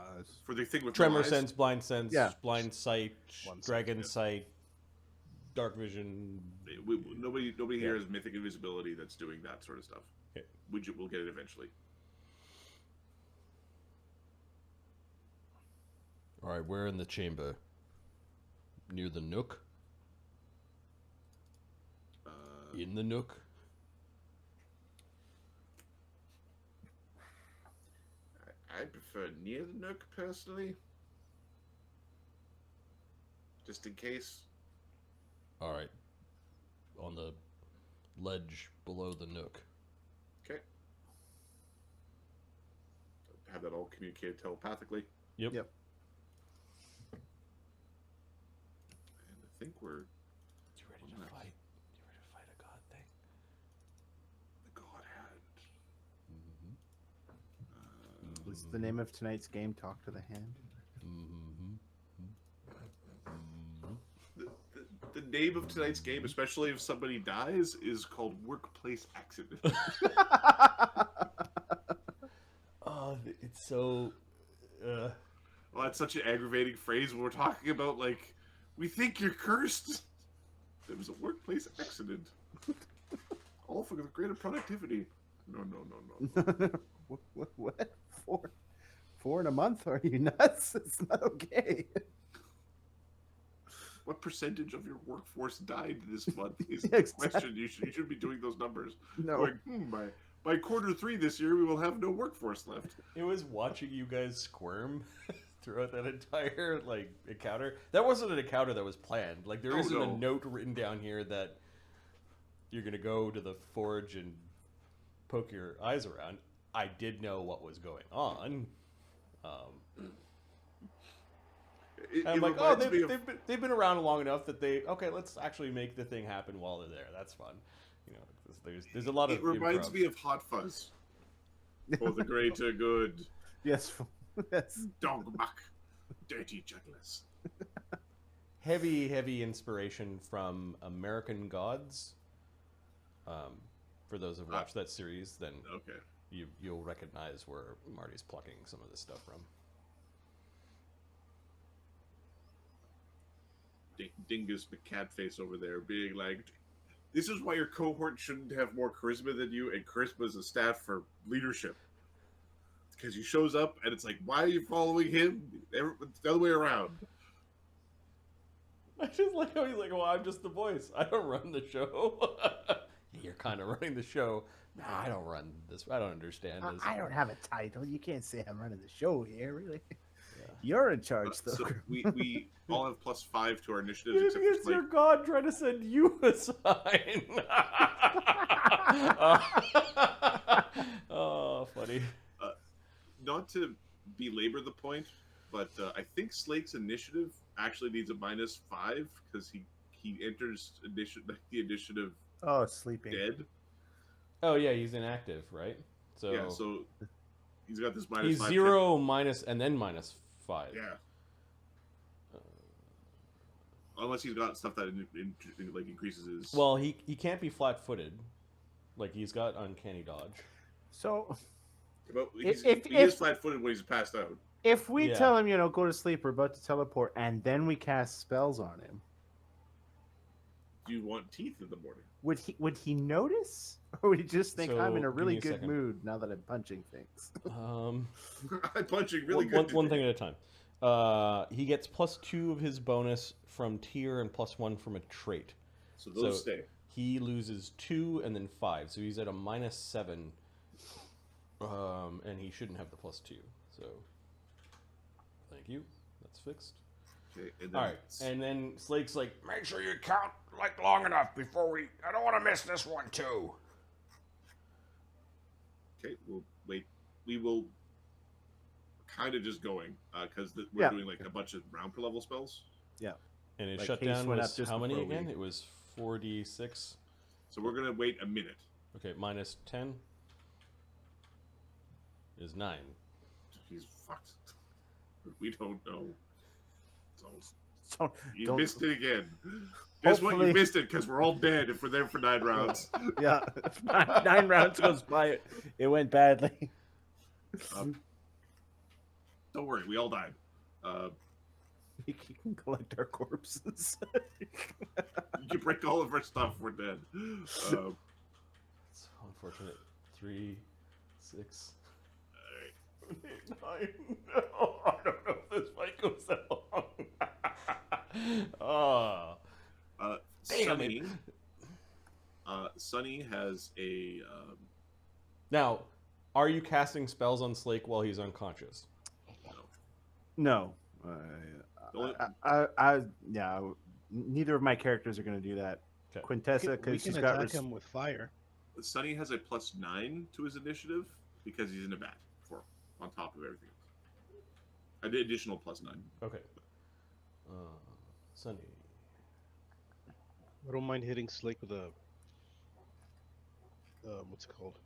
For the thing with Tremor no eyes, sense, blind sense, Yeah. blind sight, One dragon yeah. sight, dark vision. nobody here has mythic invisibility that's doing that sort of stuff. Okay. Widget will get it eventually. All right, we're in the chamber near the nook. In the nook. I prefer near the nook personally, just in case. All right. On the ledge below the nook. Okay. Have that all communicated telepathically. Yep. Yep. And I think we're You ready to fight? You ready to fight a god thing? the god hand. Mm-hmm. What's the name of tonight's game? Talk to the hand. Mm-hmm. The name of tonight's game, especially if somebody dies, is called Workplace Accident. Oh, it's so. Well, that's such an aggravating phrase when we're talking about, like, we think you're cursed. There was a workplace accident. All for the greater productivity. No. What? Four in a month? Are you nuts? It's not okay. What percentage of your workforce died this month is Yeah, the exactly. question. You should be doing those numbers. No. Going, by quarter 3 this year, we will have no workforce left. It was watching you guys squirm throughout that entire encounter. That wasn't an encounter that was planned. Like there isn't a no. note written down here that you're gonna go to the forge and poke your eyes around. I did know what was going on. I'm like, oh, they've been around long enough that let's actually make the thing happen while they're there. That's fun. You know, there's a lot of. It reminds improv. me of Hot Fuzz. For the greater good. Yes. Yes. Dogmuck. Dirty jugglers. Heavy inspiration from American Gods. For those who've watched that series, then Okay. you'll recognize where Marty's plucking some of this stuff from. Dingus McCatface over there being like, this is why your cohort shouldn't have more charisma than you, and charisma is a stat for leadership. Because he shows up, and it's like, why are you following him? It's the other way around. I just like how he's like, well, I'm just the voice. I don't run the show. You're kind of running the show. No, I don't run this. I don't understand this. I don't have a title. You can't say I'm running the show here, really. You're in charge, though. So we all have +5 to our initiatives, Maybe except for it's your Slate. god trying to send you a sign. Oh, funny. Not to belabor the point, but I think Slake's initiative actually needs a -5 because he enters the initiative Oh, sleeping. dead. Oh yeah, he's inactive, right? So Yeah, so he's got this -5. he's 0 minus and then -5. Yeah. Unless he's got stuff that increases his. Well, he can't be flat-footed. Like he's got uncanny dodge. So, But he is if- flat-footed when he's passed out. if we Yeah. tell him, go to sleep, we're about to teleport, and then we cast spells on him, Do you want teeth in the morning? would he notice? Or would he just think I'm in So, a give really me a good second. mood now that I'm punching things? I'm punching really one, good. one thing at a time. He gets +2 of his bonus from tier and +1 from a trait. So those So- stay. He loses 2 and then 5, so he's at a -7. And he shouldn't have the +2. So, thank you. That's fixed. Okay, and then All right, and then Slake's like, make sure you count long enough before I don't want to miss this one too. okay, we'll wait. We will kind of just going because we're Yeah. doing like a bunch of round per level spells. And his Like, shutdown haste went was up just how many before we- again? It was 4d6. So we're gonna wait a minute. Okay, -10 is 9. He's fucked. We don't know. So So, you don't- missed it again. Guess what? You Hopefully- missed it because we're all dead if we're there for 9 rounds. yeah, 9 rounds goes by, it went badly. Don't worry, we all died. He can collect our corpses. You break all of our stuff, we're dead. So unfortunate. 3, 6, 8, 9. No, I don't know if this fight goes that long. Oh. Damn Sunny. Sunny has a. Now, are you casting spells on Slake while he's unconscious? No. Only- Yeah, neither of my characters are going to do that. Okay. Quintessa, We because can she's got... attack him with fire. Sunny has a +9 to his initiative because he's in a bat on top of everything. An additional +9. Okay. Sunny. I don't mind hitting Slake with a what's it called?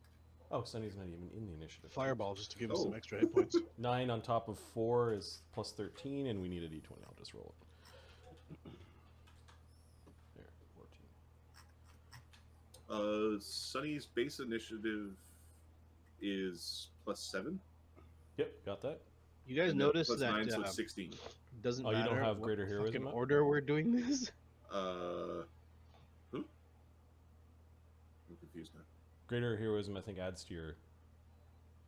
Oh, Sunny's not even in the initiative. Fireball, just to give him Oh. some extra hit points. 9 on top of 4 is +13, and we need a d20. I'll just roll it. There Sunny's base initiative is +7. Yep, got that. You guys And then notice that +9, so it's 16. doesn't Oh, you matter don't have what greater heroism fucking up? order we're doing this. Who? I'm confused now. Greater heroism, I think, adds to your.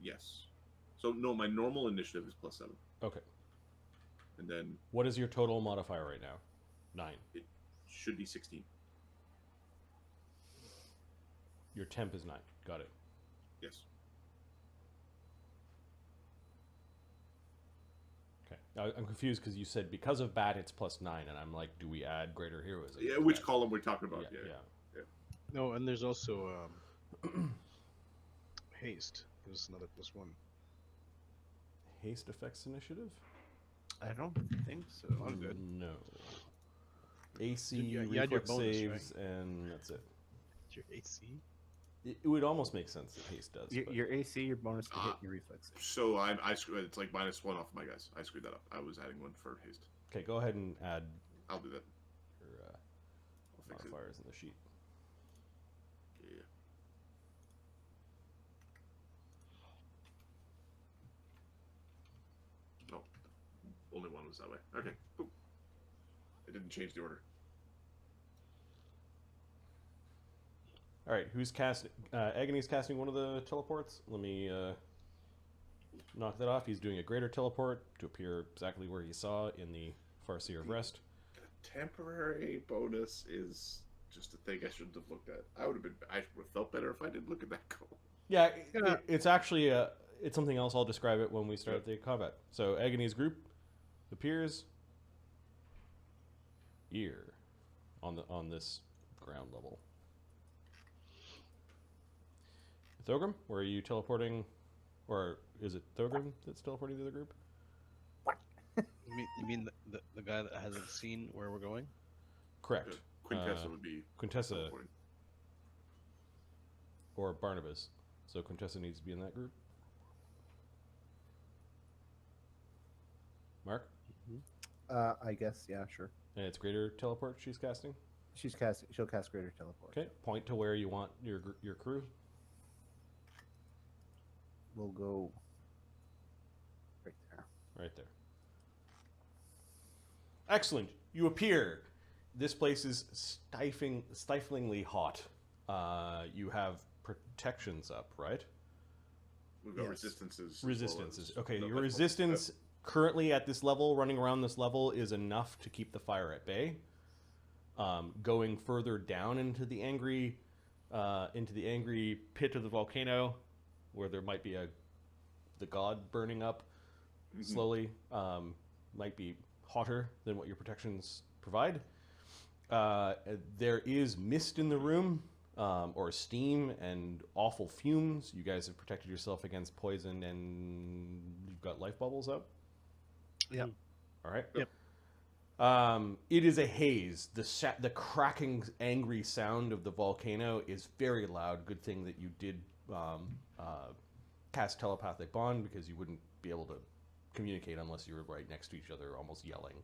Yes. So no, my normal initiative is +7, Okay. and then What is your total modifier right now? 9. it should be 16. Your temp is 9. Got it. Yes. Okay. I'm confused because you said because of bat it's +9, and I'm like, do we add greater heroism? Yeah. to Which that? column we're talking about? Yeah. Yeah. No, and there's also haste. There's another +1. Haste affects initiative? I don't think so. I'm good. No. AC, You had your reflex bonus, saves, and that's it. Your AC. It would almost make sense that haste does. Your, but- your AC, your bonus to hit, your reflex. So I screwed. It's like -1 off my guys. I screwed that up. I was adding 1 for haste. Okay, go ahead and add I'll do that. your I'll fix it. modifiers in the sheet. Yeah. No, only 1 was that way. Okay, cool. It didn't change the order. All right, who's casting? Agony's casting one of the teleports. Let me knock that off. He's doing a greater teleport to appear exactly where he saw in the Farseer of Rest. Temporary bonus is just a thing I shouldn't have looked at. I would have felt better if I didn't look at that goal. Yeah, it's actually it's something else. I'll describe it when we start the combat. So Agony's group appears here on this ground level. Thogrim, where are you teleporting? Or is it Thogrim that's teleporting to the group? You mean the guy that hasn't seen where we're going? Correct. Quintessa would be Quintessa teleporting. or Barnabas. So Quintessa needs to be in that group. Mark? I guess, yeah, sure. And it's greater teleport she's casting? She'll cast greater teleport. Okay, point to where you want your crew. We'll go right there. Right there. Excellent. You appear. This place is stiflingly hot. You have protections up, right? We've got Yes. resistances. as Resistances. well as- Okay, no, your that's fine. resistance currently at this level, running around this level, is enough to keep the fire at bay. Going further down into the angry pit of the volcano, where there might be the god burning up slowly, might be hotter than what your protections provide. There is mist in the room, or steam and awful fumes. You guys have protected yourself against poison, and you've got life bubbles up. Yep. All right. Yep. It is a haze. The cracking, angry sound of the volcano is very loud. Good thing that you did cast telepathic bond, because you wouldn't be able to communicate unless you were right next to each other, almost yelling.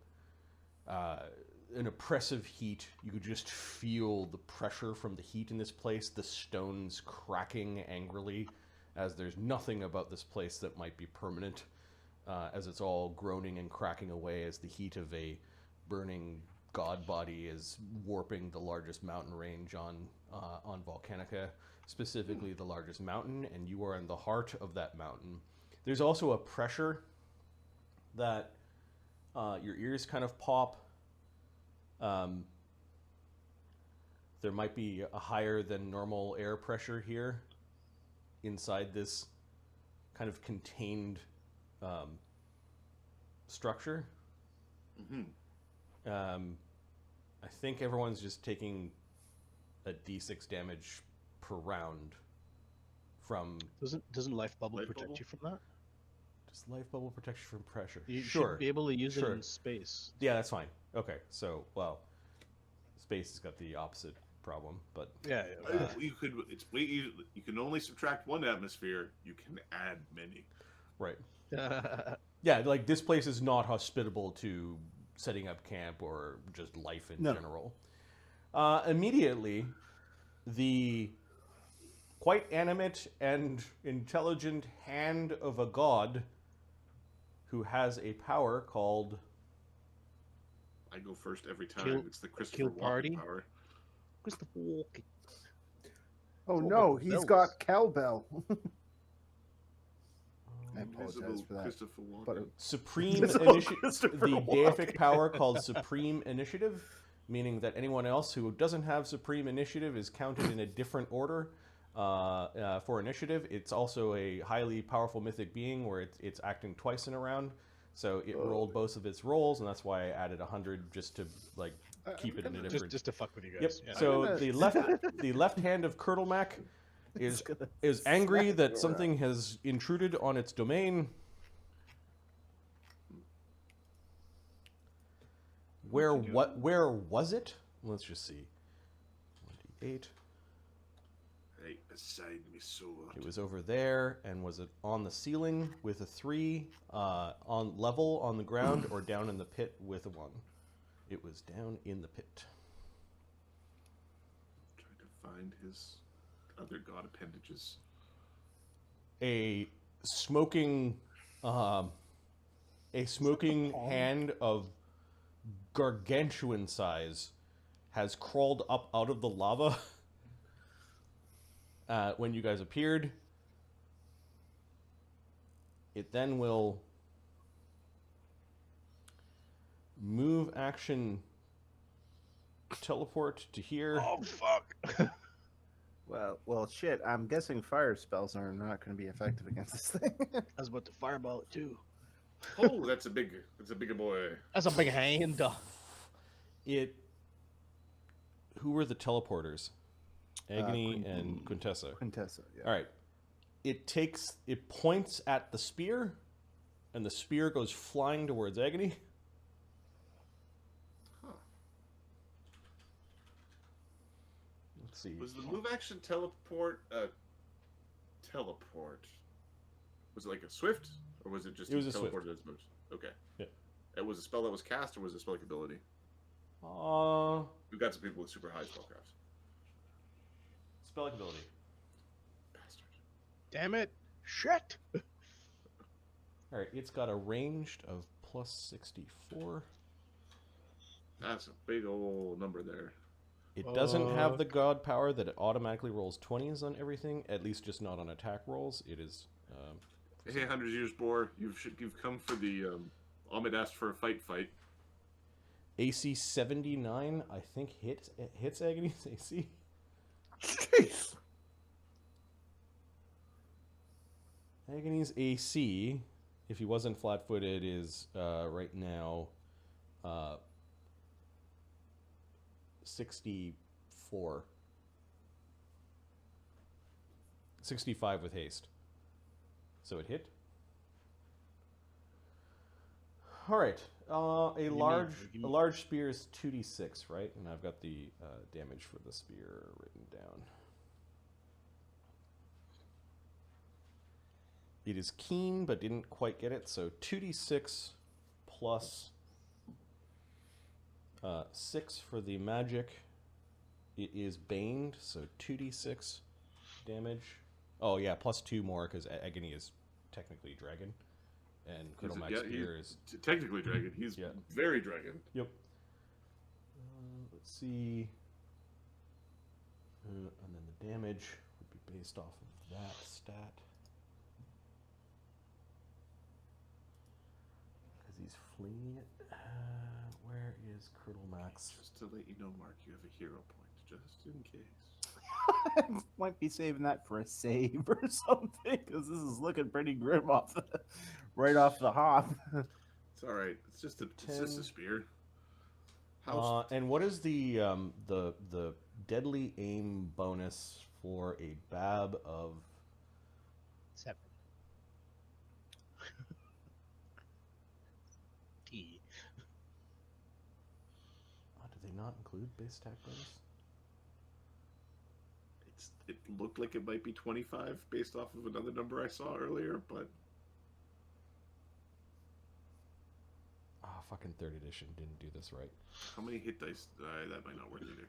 An oppressive heat. You could just feel the pressure from the heat in this place. The stones cracking angrily, as there's nothing about this place that might be permanent, as it's all groaning and cracking away as the heat of a burning god body is warping the largest mountain range on Volcanica, specifically the largest mountain, and you are in the heart of that mountain. There's also a pressure that your ears kind of pop. There might be a higher than normal air pressure here inside this kind of contained structure. I think everyone's just taking a d6 damage per round from. Doesn't life bubble Life protect bubble? you from that? Does life bubble protect you from pressure? You Sure. should be able to use Sure. it in space. Yeah, that's fine. Okay, so, well, space has got the opposite problem, but Yeah. You could. It's way easy. You can only subtract 1 atmosphere. You can add many. right. Yeah. Yeah, like this place is not hospitable to setting up camp or just life in No. general. Immediately, the quite animate and intelligent hand of a god who has a power called... I go first every time. Kill- It's the Christopher kill Walken party? power. Christopher Walken. Oh all no, about the he's bells. got cowbell. I apologize Invisible for that. Christopher Walken. But Supreme Invisible Initiative, Christopher the Walken. deific power called Supreme Initiative, meaning that anyone else who doesn't have Supreme Initiative is counted in a different order for initiative. It's also a highly powerful mythic being where it's acting twice in a round. So it rolled both of its rolls, and that's why I added 100 just to like keep it in a different. Just to fuck with you Yep. guys. Yeah. So gonna- the left hand of Kurtulmak is gonna angry smack that you something has intruded on its domain. Where was it? Let's just see. 1d8. Right beside me, sword. It was over there, and was it on the ceiling with a 3, on level on the ground, or down in the pit with a 1? It was down in the pit. Trying to find his other god appendages. A smoking hand of gargantuan size has crawled up out of the lava when you guys appeared. It then will move action, teleport to here. Oh fuck! well, shit. I'm guessing fire spells are not going to be effective against this thing. I was about to fireball it too. Oh, that's a bigger boy. That's a big hand. Who were the teleporters? Agony and Quintessa. Quintessa, yeah. All right. It points at the spear, and the spear goes flying towards Agony. Huh. Let's see. Was the move action teleport teleport? Was it like a swift, or was it just It was a teleport as moves? Okay. Yeah. It was a spell that was cast, or was it a spell ability? Spell We've got some people with super high spellcrafts. ability. Bastard. Damn it! Shit! All right. It's got a ranged of plus 64. That's a big old number there. It doesn't have the god power that it automatically rolls 20s on everything. At least just not on attack rolls. It is. Hey, 100 years, Boar. You've come for the Ahmed asked for a fight. AC 79. I think hits Agony's AC. Jeez. Agony's AC, if he wasn't flat-footed, is right now 64. 65 with haste. So it hit. All right. A large spear is 2d6, right? And I've got the damage for the spear written down. It is keen, but didn't quite get it. So 2d6 plus 6 for the magic. It is baned, so 2d6 damage. Oh yeah, plus 2 more because Agony is technically dragon, and Kurtulmak's spear is technically dragon. He's very dragon. Yep. Let's see. And then the damage would be based off of that stat. Because he's flinging it. Where is Kurtulmak's? Just to let you know, Mark, you have a hero point, just in case. Might be saving that for a save or something, because this is looking pretty grim right off the hop. It's all right. It's just a spear. And what is the deadly aim bonus for a bab of 7. T. do they not include base attack bonus? It looked like it might be 25 based off of another number I saw earlier, but Fucking 3rd edition didn't do this right. how many hit dice? That might not work either.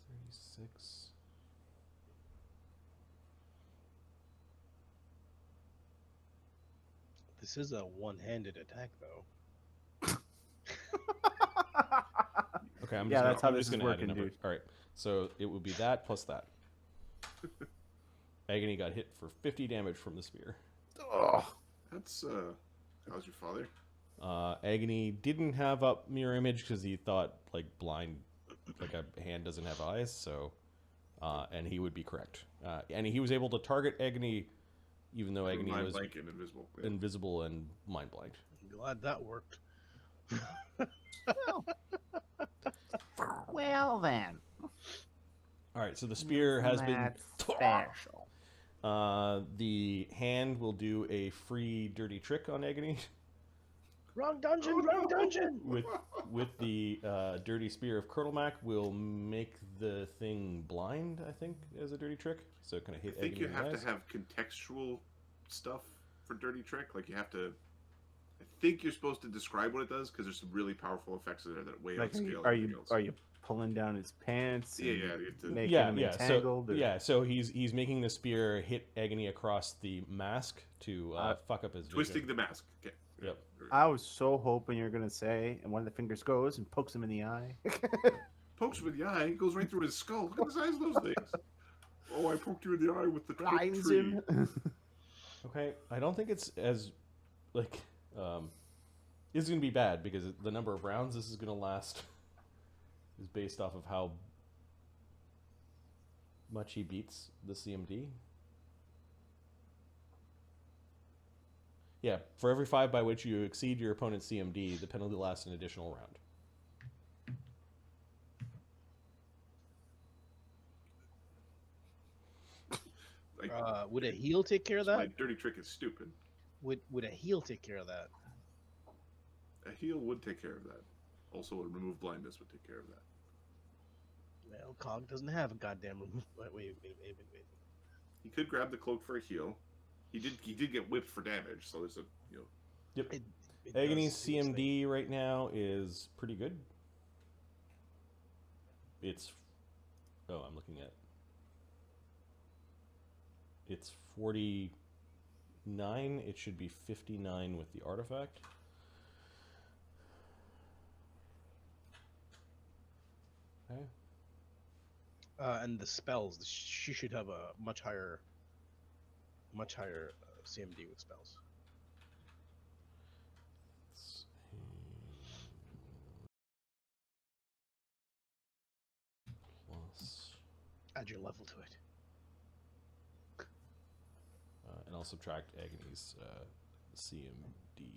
36. 6. This is a one-handed attack, though. Okay, I'm Yeah, just that's how I'm this just is gonna add a working, number. dude. All right, so it would be that plus that. Agony got hit for 50 damage from the spear. Ugh. That's how's your father? Agony didn't have up mirror image because he thought like blind, like a hand doesn't have eyes. So, and he would be correct. And he was able to target Agony, even though Agony Mind was blank and invisible. Yeah. invisible and mind blind. I'm glad that worked. Well then, All right, so the spear has been. that's special. The hand will do a free dirty trick on Agony Wrong dungeon! Wrong dungeon! with the dirty spear of Kurtulmak. Will make the thing blind. I think as a dirty trick, so it kind of hit I think Agony you in have the to eyes. have contextual stuff for dirty trick. Like you have to. I think you're supposed to describe what it does because there's some really powerful effects in there that way Like, outscale are everything you else. are you pulling down his pants? Yeah, and yeah, you have to- making Yeah, him yeah. entangled. So, or- yeah, so he's making the spear hit Agony across the mask to fuck up his vision. Twisting the mask. Okay. Yep. I was so hoping you're gonna say, and one of the fingers goes and pokes him in the eye. Pokes him in the eye. It goes right through his skull. Look at the size of those things. Oh, I poked you in the eye with the quick Blinds tree. him. Okay, I don't think it's as like this is gonna be bad because the number of rounds this is gonna last is based off of how much he beats the CMD. Yeah, for every 5 by which you exceed your opponent's CMD, the penalty lasts an additional round. Like, Would a heal take care of my that? dirty trick is stupid. Would a heal take care of that? A heal would take care of that. Also, a remove blindness would take care of that. Well, Cog doesn't have a goddamn remove. Wait. He could grab the cloak for a heal. He did get whipped for damage, so there's a Yep. It Agony's does seem CMD right now is pretty good. It's I'm looking at it's 49. It should be 59 with the artifact. Okay. And the spells, she should have a much higher CMD with spells. Plus, Add your level to it. and I'll subtract Agony's CMD.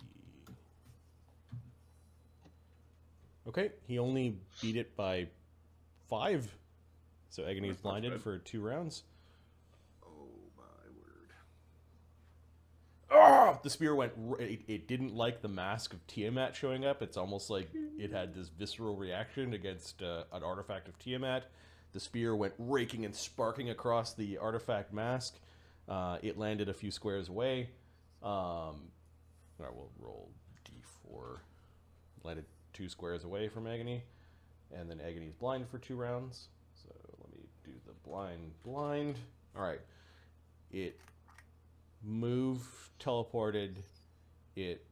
Okay, he only beat it by 5. So Agony's That's not blinded bad. for 2 rounds. oh my word. Ah! The spear went. It didn't like the mask of Tiamat showing up. It's almost like it had this visceral reaction against an artifact of Tiamat. The spear went raking and sparking across the artifact mask. It landed a few squares away. All right, we'll roll d4. Landed 2 squares away from Agony, and then Agony's blind for 2 rounds. So let me do the blind. All right, it moved, teleported, it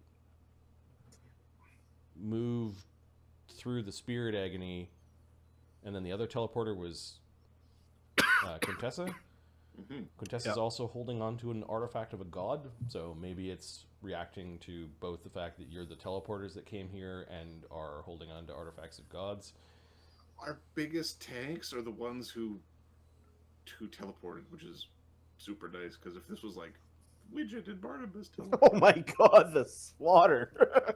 moved through the spirit Agony, and then the other teleporter was Contessa. Mm-hmm. Contessa's also holding on to an artifact of a god, so maybe it's reacting to both the fact that you're the teleporters that came here and are holding on to artifacts of gods. Our biggest tanks are the ones who teleported, which is super nice. Because if this was like Widget and Barnabas teleported, Oh my god, the slaughter.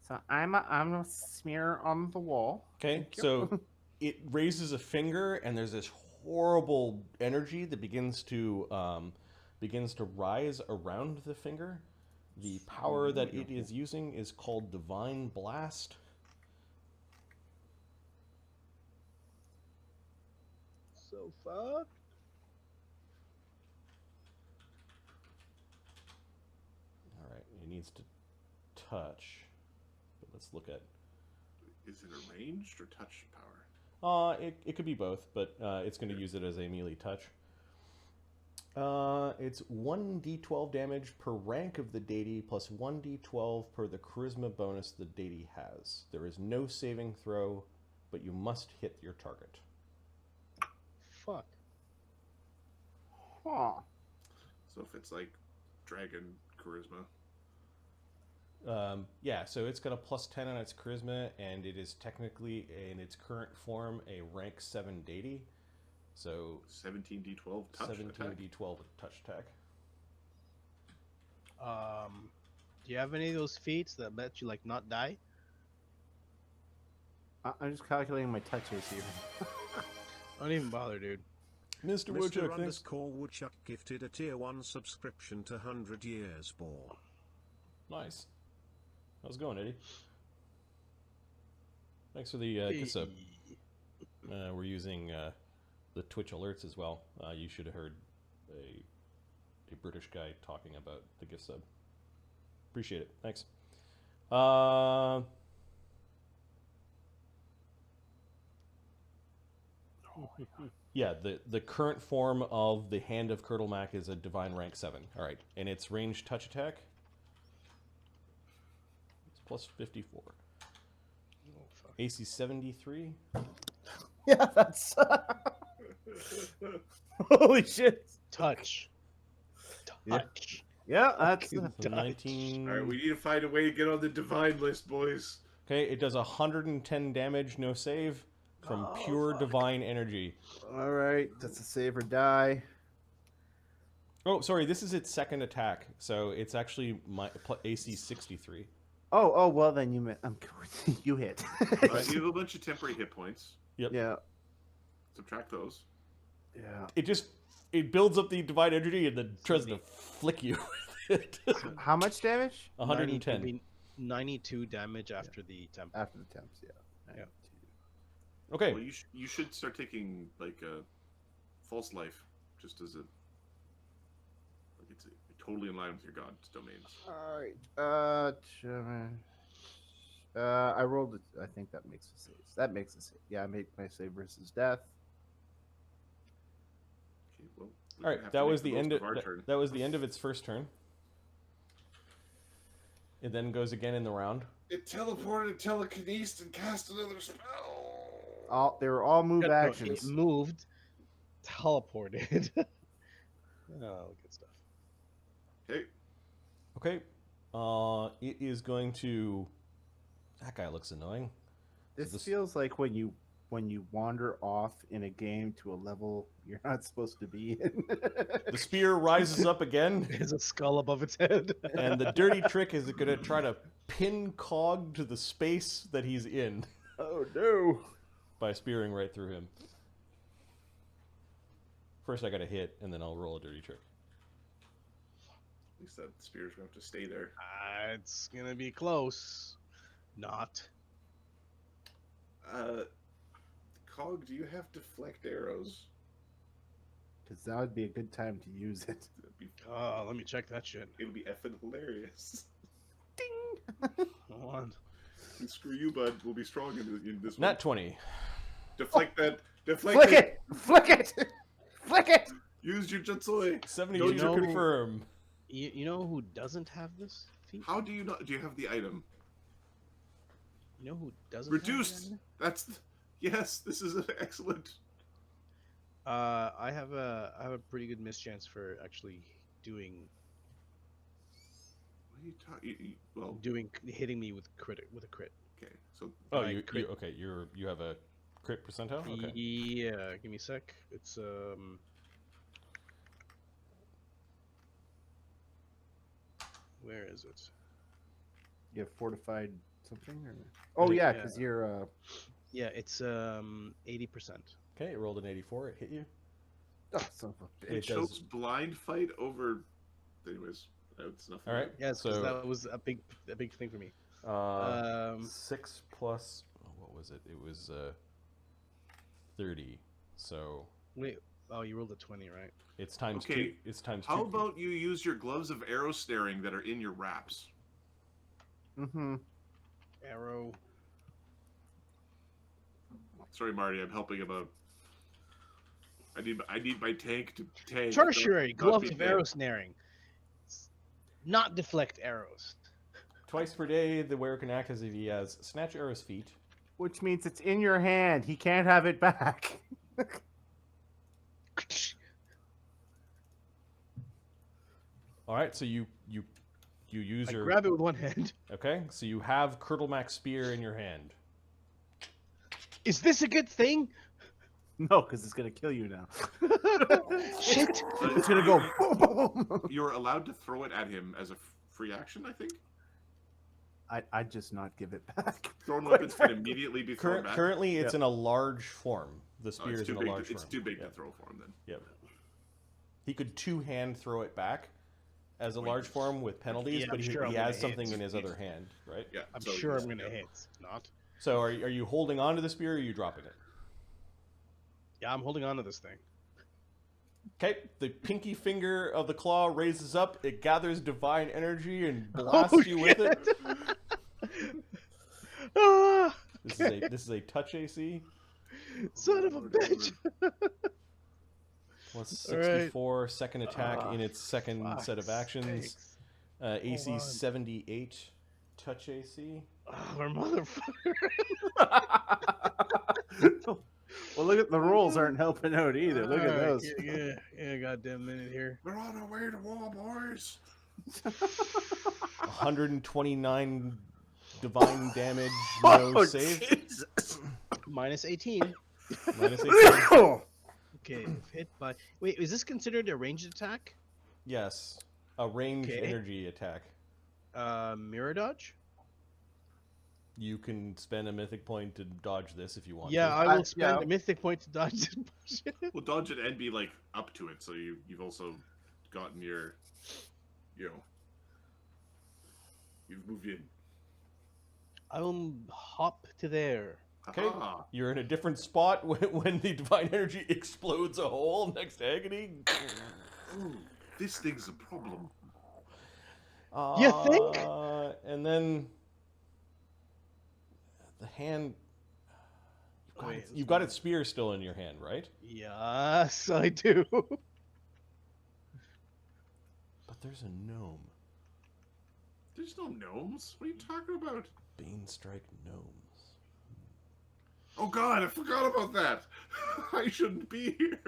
So I'm a smear on the wall. Okay, Thank you. so it raises a finger, and there's this horrible energy that begins to rise around the finger. The power that it is using is called Divine Blast. So fuck. All right, it needs to touch. But let's look at. is it a ranged or touch power? It could be both, but it's going to use it as a melee touch. It's 1d12 damage per rank of the deity, plus 1d12 per the charisma bonus the deity has. There is no saving throw, but you must hit your target. Fuck. Huh. So if it's like dragon charisma, Yeah, so it's got a plus 10 on its charisma, and it is technically, in its current form, a rank 7 deity. So 17d12 touch attack. 17d12 touch attack. Do you have any of those feats that let you like not die? I'm just calculating my touches here. Don't even bother, dude. Mr. Mr. Woodchuck, thanks. Underscore Woodchuck gifted a tier 1 subscription to 100 Years Ball. Nice. How's it going, Eddie? Thanks for the gift sub. We're using the Twitch alerts as well. You should have heard a British guy talking about the gift sub. Appreciate it. Thanks. Yeah, the current form of the Hand of Kurtulmak is a divine rank 7. All right, and its ranged touch attack is plus 54. Oh, fuck. AC 73. Yeah, that's. Holy shit. Touch. Yeah. Touch. Yeah, that's. Fucking So touch. 19. All right, we need to find a way to get on the divine list, boys. Okay, it does 110 damage, no save, from Oh, pure fuck. divine energy. All right, that's a save or die. Oh, sorry, this is its second attack, so it's actually AC 63. Oh, well then you hit. You have a bunch of temporary hit points. Yep. Yeah, Subtract those. yeah. It builds up the divine energy and then tries to flick you with it. How much damage? 110. 92 damage after the temp. After the temps, yeah. Yeah. Okay. Well, you should start taking like a false life, just as a like it's totally in line with your god's domains. All right. I rolled it. I think that makes a save. That makes a save. Yeah, I make my save versus death. Okay, well. we're All gonna right, have that to was make the end most of our turn. that was the end of its first turn. It then goes again in the round. It teleported, telekinesed, and cast another spell. They were all move It actions. moved, teleported. Oh, good stuff. Okay. Okay. It is going to. That guy looks annoying. This this- feels like when you wander off in a game to a level you're not supposed to be in. The spear rises up again, There's a skull above its head. and the dirty trick is going to try to pin Cog to the space that he's in Oh no! by spearing right through him. First, I got to hit, and then I'll roll a dirty trick. At least that spear's going to have to stay there. It's gonna be close. Not. Cog, do you have deflect arrows? Because that would be a good time to use it. That'd be, Oh, let me check that shit. it'll be effing hilarious. Hold on. And screw you, bud. We'll be strong in this one. Nat 20. Deflect that. Deflect Flick it! Flick it! Flick it! Use your jutsoi. 72 Don't to you- confirm. You know who doesn't have this feat? How do you not? Do you have the item? You know who doesn't? Reduced. Have That's. Yes, this is excellent. I have a pretty good mischance for actually doing What are you talking? Well, hitting me with a crit. okay. So Oh, Right, you crit. okay? You have a crit percentile. Okay. Yeah, give me a sec. It's where is it? You have fortified something? Or... Oh yeah, Yeah. because you're Yeah, it's 80%. Okay, it rolled an 84. It hit you. oh, son of a bitch. it It shows does. blind fight over. Anyways, it's nothing. All right. Yes, because So- that was a big thing for me. 6 plus. What was it? It was 30. So Wait, oh, you rolled a 20, right? it's times Okay, 2. It's times How 2. about you use your gloves of arrow snaring that are in your wraps? Mm-hmm. Arrow. Sorry, Marty. I'm helping him out. I need my tank to tank. Tertiary not gloves be of dead. arrow snaring. Not deflect arrows. Twice per day, the wearer can act as if he has snatch arrow's feet. Which means it's in your hand. He can't have it back. All right, so you use I your grab it with one hand. okay. So you have Kurtulmak's spear in your hand. Is this a good thing? No, because it's gonna kill you now. Shit. It's gonna go boom, boom. You're allowed to throw it at him as a free action, I think. I'd just not give it back. Thrown weapons can immediately be thrown back. Currently, it's Yep. in a large form. The Oh, spear it's is too in a big. large It's form. too big Yep. to throw for him then. Yep. He could two-hand throw it back as a Wait. large form with penalties, Yeah, but I'm he, sure I'm he gonna has hit. something in his other hand, right? Yeah, I'm so sure he's- I'm gonna yeah. hit. Not. So are you holding on to the spear or are you dropping it? Yeah, I'm holding on to this thing. Okay, the pinky finger of the claw raises up, it gathers divine energy and blasts Oh, you with it. Ah, This is a touch AC. son of a bitch. Plus All right. 64 second attack in its second set of Fuck's sakes. sakes. AC on. 78 touch AC. Oh, our motherfucker. Well, look at the rolls aren't helping out either. Look at Alright, those. Yeah, goddamn minute here. We're on our way to war, boys. 129 divine damage, no Oh, save. Jesus. Minus 18. Minus 18. Okay, if hit by. Wait, is this considered a ranged attack? Yes, a ranged Okay. energy attack. Mirror dodge? You can spend a mythic point to dodge this if you want Yeah, to. I will spend yeah. a mythic point to dodge this bullshit. Well, dodge it and be like up to it, so you've also gotten your, you've moved in. I will hop to there. Okay. Aha. You're in a different spot when the divine energy explodes a hole next to Agony. Ooh, this thing's a problem. You think? And then the hand. Wait, You've got its spear still in your hand, right? Yes, I do. But there's a gnome. There's no gnomes. What are you talking about? Bane strike gnomes. Oh God, I forgot about that. I shouldn't be here.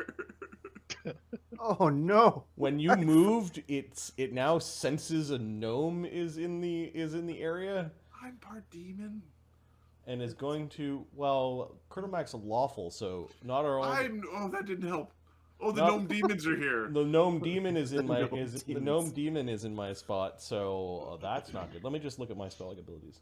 Oh no! When you moved, it now senses a gnome is in the area I'm part demon. and is going to. Well, Kurtulmak's lawful, so not our own. Oh, that didn't help. Oh, the Not- gnome demons are here. The gnome demon is in my Gnome the demons. gnome demon is in my spot, so that's not good. Let me just look at my spell abilities.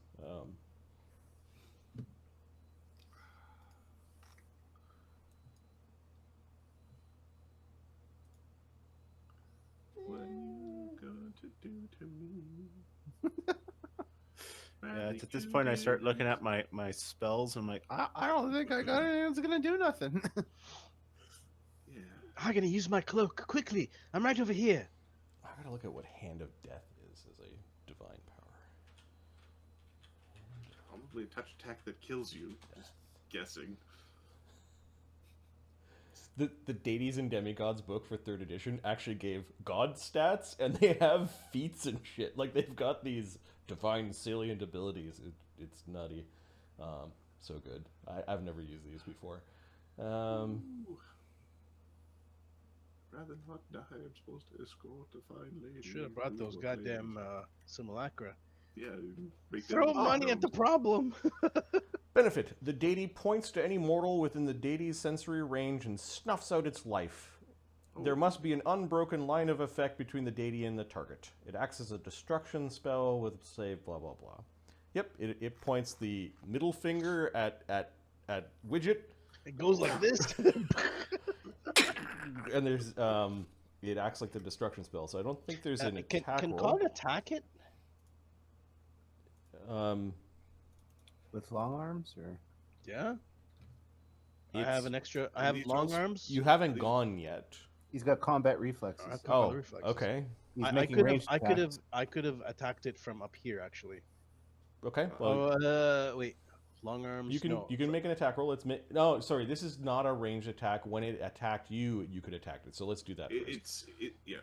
What are you going to do to me? Yeah, it's at this point I start looking at my spells. And I'm like, I don't think I got anything that's gonna do nothing. Yeah. I'm gonna use my cloak quickly. I'm right over here. I gotta look at what Hand of Death is as a divine power. Probably a touch attack that kills you. Just guessing. The Deities and Demigods book for 3rd edition actually gave god stats, and they have feats and shit. Like, they've got these divine salient abilities. It's nutty. So good. I've never used these before. Ooh. Rather not die, I'm supposed to escort a fine lady. Should have brought those goddamn simulacra. Yeah, make Throw them money at the problem. Benefit. The deity points to any mortal within the deity's sensory range and snuffs out its life. There must be an unbroken line of effect between the deity and the target. It acts as a destruction spell with save blah blah blah. Yep, it points the middle finger at Widget, It goes like this. and there's it acts like the destruction spell. So I don't think there's an attack can roll. God attack it? With long arms, or Yeah. I It's- have an extra. I have these long rolls- arms. You haven't gone yet. he's got combat reflexes. I've got Oh, other reflexes. okay, He's I making could have. ranged I attacks. could have attacked it from up here actually. okay. Well, Wait. long arms. You can no, you can make an attack roll. No, sorry, this is not a ranged attack. When it attacked you, you could attack it. So let's do that first. Yeah.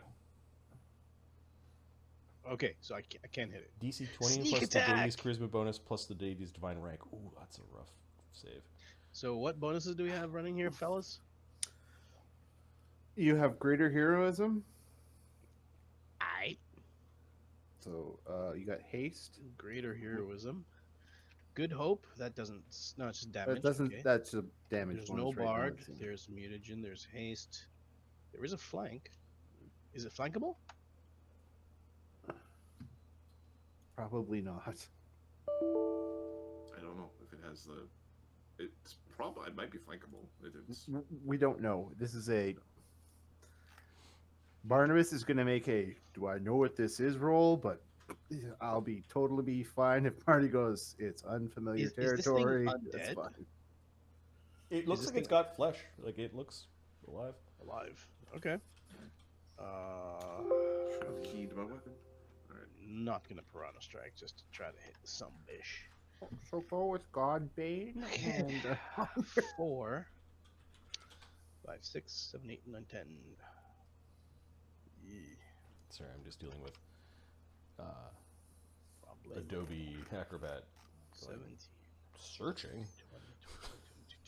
Okay, so I can't hit it. DC 20 Sneak plus attack! the deity's charisma bonus plus the deity's divine rank. Ooh, that's a rough save. So what bonuses do we have running here, fellas? You have greater heroism. I So you got haste. greater heroism. Good hope. That doesn't. No, it's just damage. That doesn't. Okay. That's a damage. There's bonus no right now, bard. it seems. There's mutagen. There's haste. There is a flank. Is it flankable? Probably not. I don't know if it has the. It's probably it might be flankable. It's We don't know. This is a. Barnabas is going to make a. Do I know what this is? Roll, but I'll be totally fine if Marty goes. It's unfamiliar Is this thing territory. That's undead? fine. It looks this like it's thing- got flesh. Like it looks alive. Alive. Okay. keyed my weapon. All right. Not gonna piranha strike just to try to hit some bish. So go with Godbane and 4, 5, 6, 7, 8, 9, 10. Sorry, I'm just dealing with Probably Adobe Acrobat 17, searching. 20,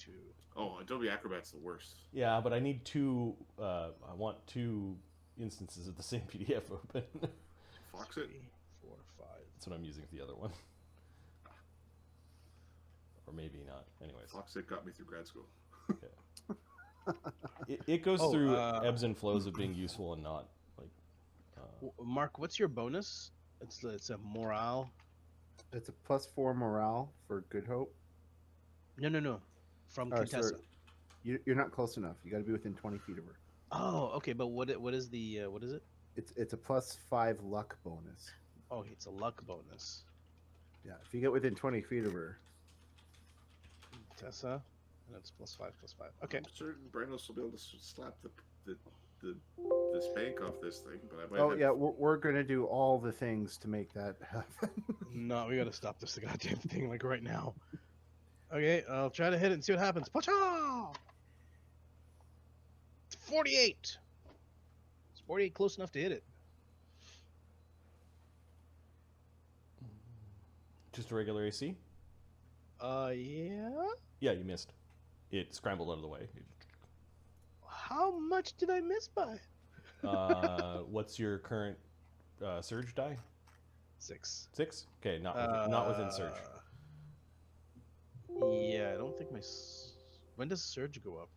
22. Oh, Adobe Acrobat's the worst. Yeah, but I need two. I want two instances of the same PDF open. Fox it. 3, 4, 5. That's what I'm using for the other one. Or maybe not. Anyways, Fox it got me through grad school. it goes Oh, through ebbs and flows of being useful and not. Like, Mark, what's your bonus? It's a morale. it's a +4 morale for Good Hope. No. From Oh, Contessa. sorry. You're not close enough. You got to be within 20 feet of her. Oh, okay. But what is the what is it? It's a +5 luck bonus. Oh, it's a luck bonus. Yeah, if you get within 20 feet of her. Tessa, and it's +5, +5. Okay. I'm certain Branos will be able to slap the spank off this thing, but I might. Oh have... yeah, we're gonna do all the things to make that happen. No, we gotta stop this goddamn thing like right now. Okay, I'll try to hit it and see what happens. Pacha! 48. Is 48 close enough to hit it? just a regular AC. Yeah. Yeah, you missed. It scrambled out of the way. How much did I miss by? What's your current surge die? 6. 6? Okay, not within surge. Yeah, I don't think my. When does surge go up?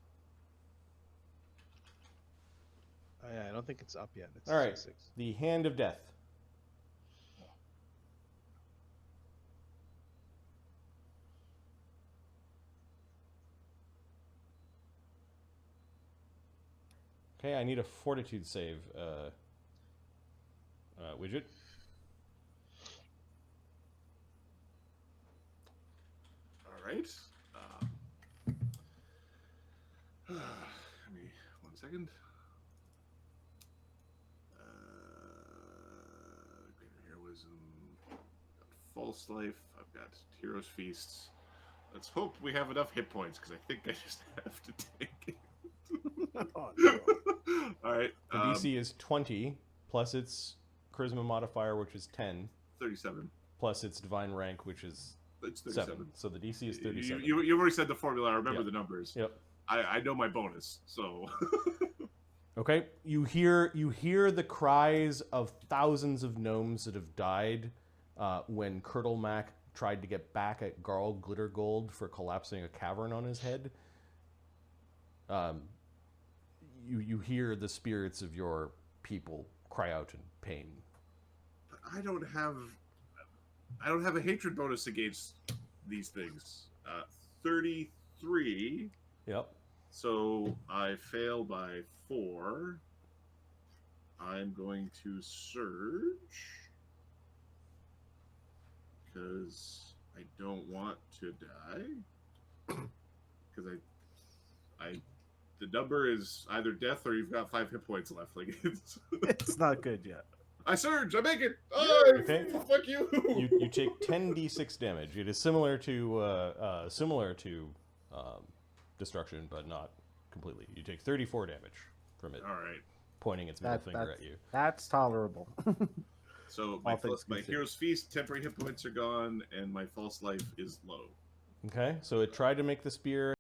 Oh, yeah, I don't think it's up yet. It's All right. 6. The Hand of Death. Okay, I need a Fortitude save. Widget. All right. Give me 1 second. Greater heroism. Got false life. I've got hero's feasts. Let's hope we have enough hit points because I think I just have to take it. Oh, no. All right. The DC is 20 plus its charisma modifier, which is 10, 37. plus its divine rank, which is It's 37. 7. So the DC is 37. You already said the formula. I remember Yep. the numbers. Yep. I know my bonus, so. Okay, you hear the cries of thousands of gnomes that have died when Kurtulmak tried to get back at Garl Glittergold for collapsing a cavern on his head. You hear the spirits of your people cry out in pain. I don't have a hatred bonus against these things. 33. Yep. So I fail by 4. I'm going to surge because I don't want to die. Because the number is either death or you've got 5 hit points left. Like it's It's not good yet. I surge. I make it. Oh, Okay. fuck you. You take 10d6 damage. It is similar to destruction, but not completely. You take 34 damage from it, All right. pointing its middle finger at you. That's tolerable. So All things my considered. hero's feast, temporary hit points are gone, and my false life is low. Okay, so it tried to make the spear